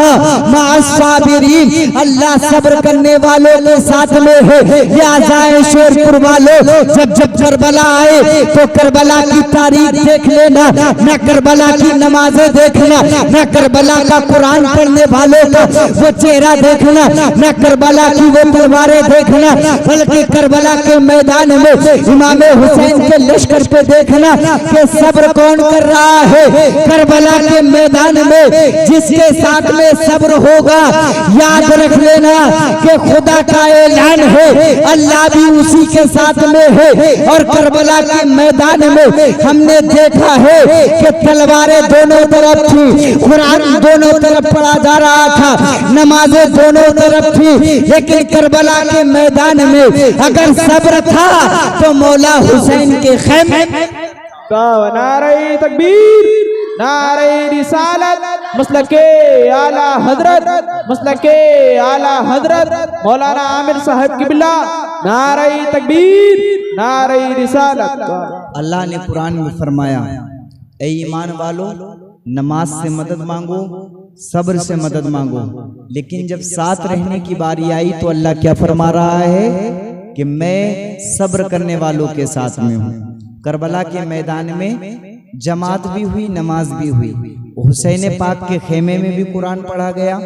मअस-साबिरीन, अल्लाह सब्र करने वालों के साथ में है। लिहाजा शेरपुर वालों, जब जब करबला आए तो करबला की तारीख देख लेना, न करबला की नमाजें देखना, न करबला का कुरान पढ़ने वालों का वो चेहरा देखना, न करबला की वो तलवारें देखना, बल्कि करबला के मैदान में इमाम हुसैन के लश्कर पे देखना कि सब्र कौन कर रहा है। करबला के मैदान में जिसके साथ में सब्र होगा, याद रख लेना कि खुदा का ऐलान है, अल्लाह भी उसी के साथ में है। और करबला के मैदान में हमने देखा है कि तलवारें दोनों तरफ थी, कुरान दोनों तरफ पढ़ा जा रहा था, नमाजें दोनों तरफ थी, लेकिन करबला के मैदान में अगर सब्र था तो मौला हुसैन के खैमे नारे तकबीर, नारे रिसालत, मसलके आला हजरत, मसलके आला हजरत मौलाना आमिर साहब किबला, नारे तकबीर, नारे रिसालत। अल्लाह ने कुरान में फरमाया, ऐ ईमान वालों नमाज से मदद मांगो, सब्र से मदद मांगो। लेकिन जब साथ रहने की बारी आई तो अल्लाह क्या फरमा रहा है कि मैं सब्र करने वालों के साथ में हूँ। करबला के मैदान में जमात भी हुई, नमाज भी हुई, हुसैन पाक के खेमे में भी कुरान पढ़ा गया,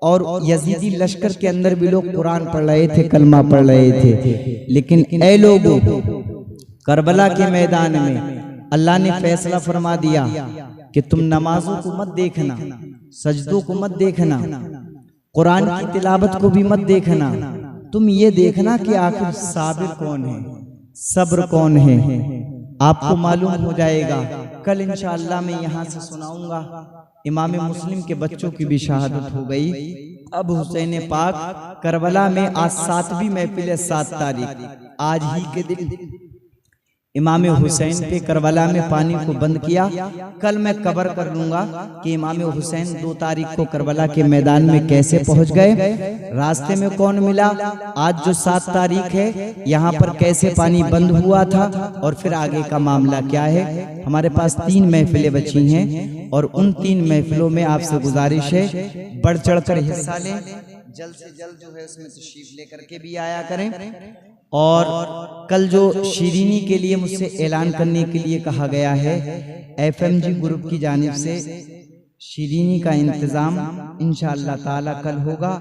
और यजीदी लश्कर के अंदर भी लोग कुरान पढ़ रहे थे, कलमा पढ़ रहे थे। लेकिन ऐ लोगों, करबला के मैदान में अल्लाह ने फैसला फरमा दिया कि तुम नमाजों को मत देखना, सजदों को मत देखना, कुरान की तिलावत को भी मत देखना, तुम ये देखना कि आखिर साबिर कौन है, सब्र कौन है। आपको मालूम हो जाएगा। कल इंशाअल्लाह मैं यहाँ से सुनाऊंगा। इमाम मुस्लिम के बच्चों की भी शहादत हो गई। अब हुसैन पाक करबला में आज 7वीं महफिल है, 7 तारीख, आज ही के दिन इमाम हुसैन पे करबला में पानी को बंद किया। कल मैं कवर कर लूंगा कि इमाम हुसैन 2 तारीख को करबला के मैदान में कैसे पहुंच गए, रास्ते में कौन मिला, आज जो 7 तारीख है यहाँ पर कैसे पानी बंद हुआ था, और फिर आगे का मामला क्या है। हमारे पास 3 महफिलें बची हैं, और उन 3 महफिलों में आपसे गुजारिश है बढ़ चढ़ कर हिस्सा लें, जल्द से जल्द जो है उसमें तशरीफ लेकर के भी आया करें। और कल जो शीरीनी के लिए मुझसे ऐलान करने के लिए कहा गया है, FMG ग्रुप की जानिब से शीरीनी का इंतजाम इंशाअल्लाह ताला कल होगा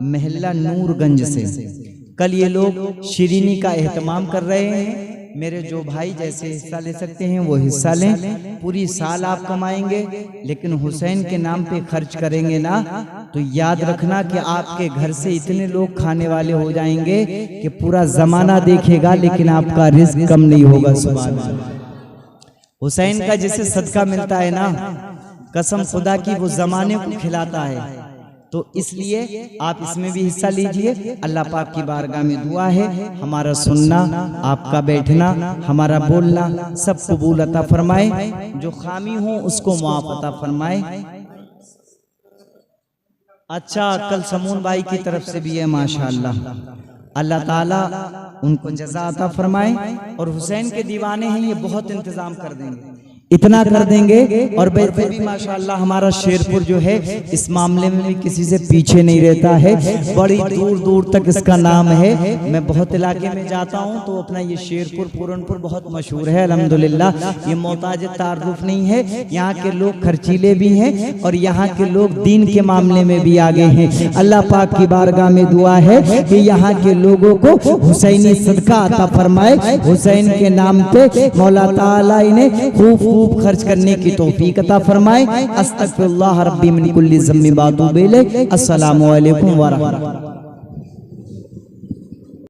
महल्ला नूरगंज से। कल ये लोग शीरीनी का एहतमाम कर रहे हैं। मेरे जो भाई जैसे हिस्सा ले सकते हैं वो हिस्सा लें। पूरी साल आप कमाएंगे, लेकिन हुसैन के नाम पे खर्च करेंगे ना तो याद रखना कि आपके घर से इतने लोग खाने वाले हो जाएंगे कि पूरा जमाना देखेगा, लेकिन आपका रिस्क कम नहीं होगा। सुभान अल्लाह। हुसैन का जिसे सदका मिलता है ना, कसम खुदा की वो जमाने को खिलाता है। तो इसलिए आप इसमें भी हिस्सा लीजिए। अल्लाह पाक की बारगाह में दुआ है, हमारा सुनना, आपका बैठना, हमारा बोलना सब कबूल अता फरमाए, जो खामी हो उसको मुआफ अता फरमाए। अच्छा, कल समून भाई की तरफ से भी है माशाअल्लाह, अल्लाह ताला उनको जज़ा अता फरमाए। और हुसैन के दीवाने हैं, ये बहुत इंतजाम कर देंगे, इतना कर देंगे। और वैसे भी माशाअल्लाह हमारा शेरपुर जो है इस मामले में भी किसी से पीछे नहीं रहता है, बड़ी दूर दूर तक इसका नाम है। मैं बहुत इलाके में जाता हूँ तो अपना ये शेरपुर पूरनपुर बहुत मशहूर है अल्हम्दुलिल्लाह। ये मोहताज तारुफ नहीं है, यहाँ के लोग खर्चीले भी हैं और यहाँ के लोग दीन के मामले में भी आगे हैं। अल्लाह पाक की बारगाह में दुआ है कि यहाँ के लोगों को हुसैनी सदका अता फरमाए, हुसैन के नाम पे मौला ताला इन्हें खूब खर्च करने की तौफीक अता फरमाए। अस्तगफिरुल्लाह रब्बी मिन कुल्ली ज़म्बि व अतूबु इलैह। अस्सलामु अलैकुम व रहमतुल्लाह।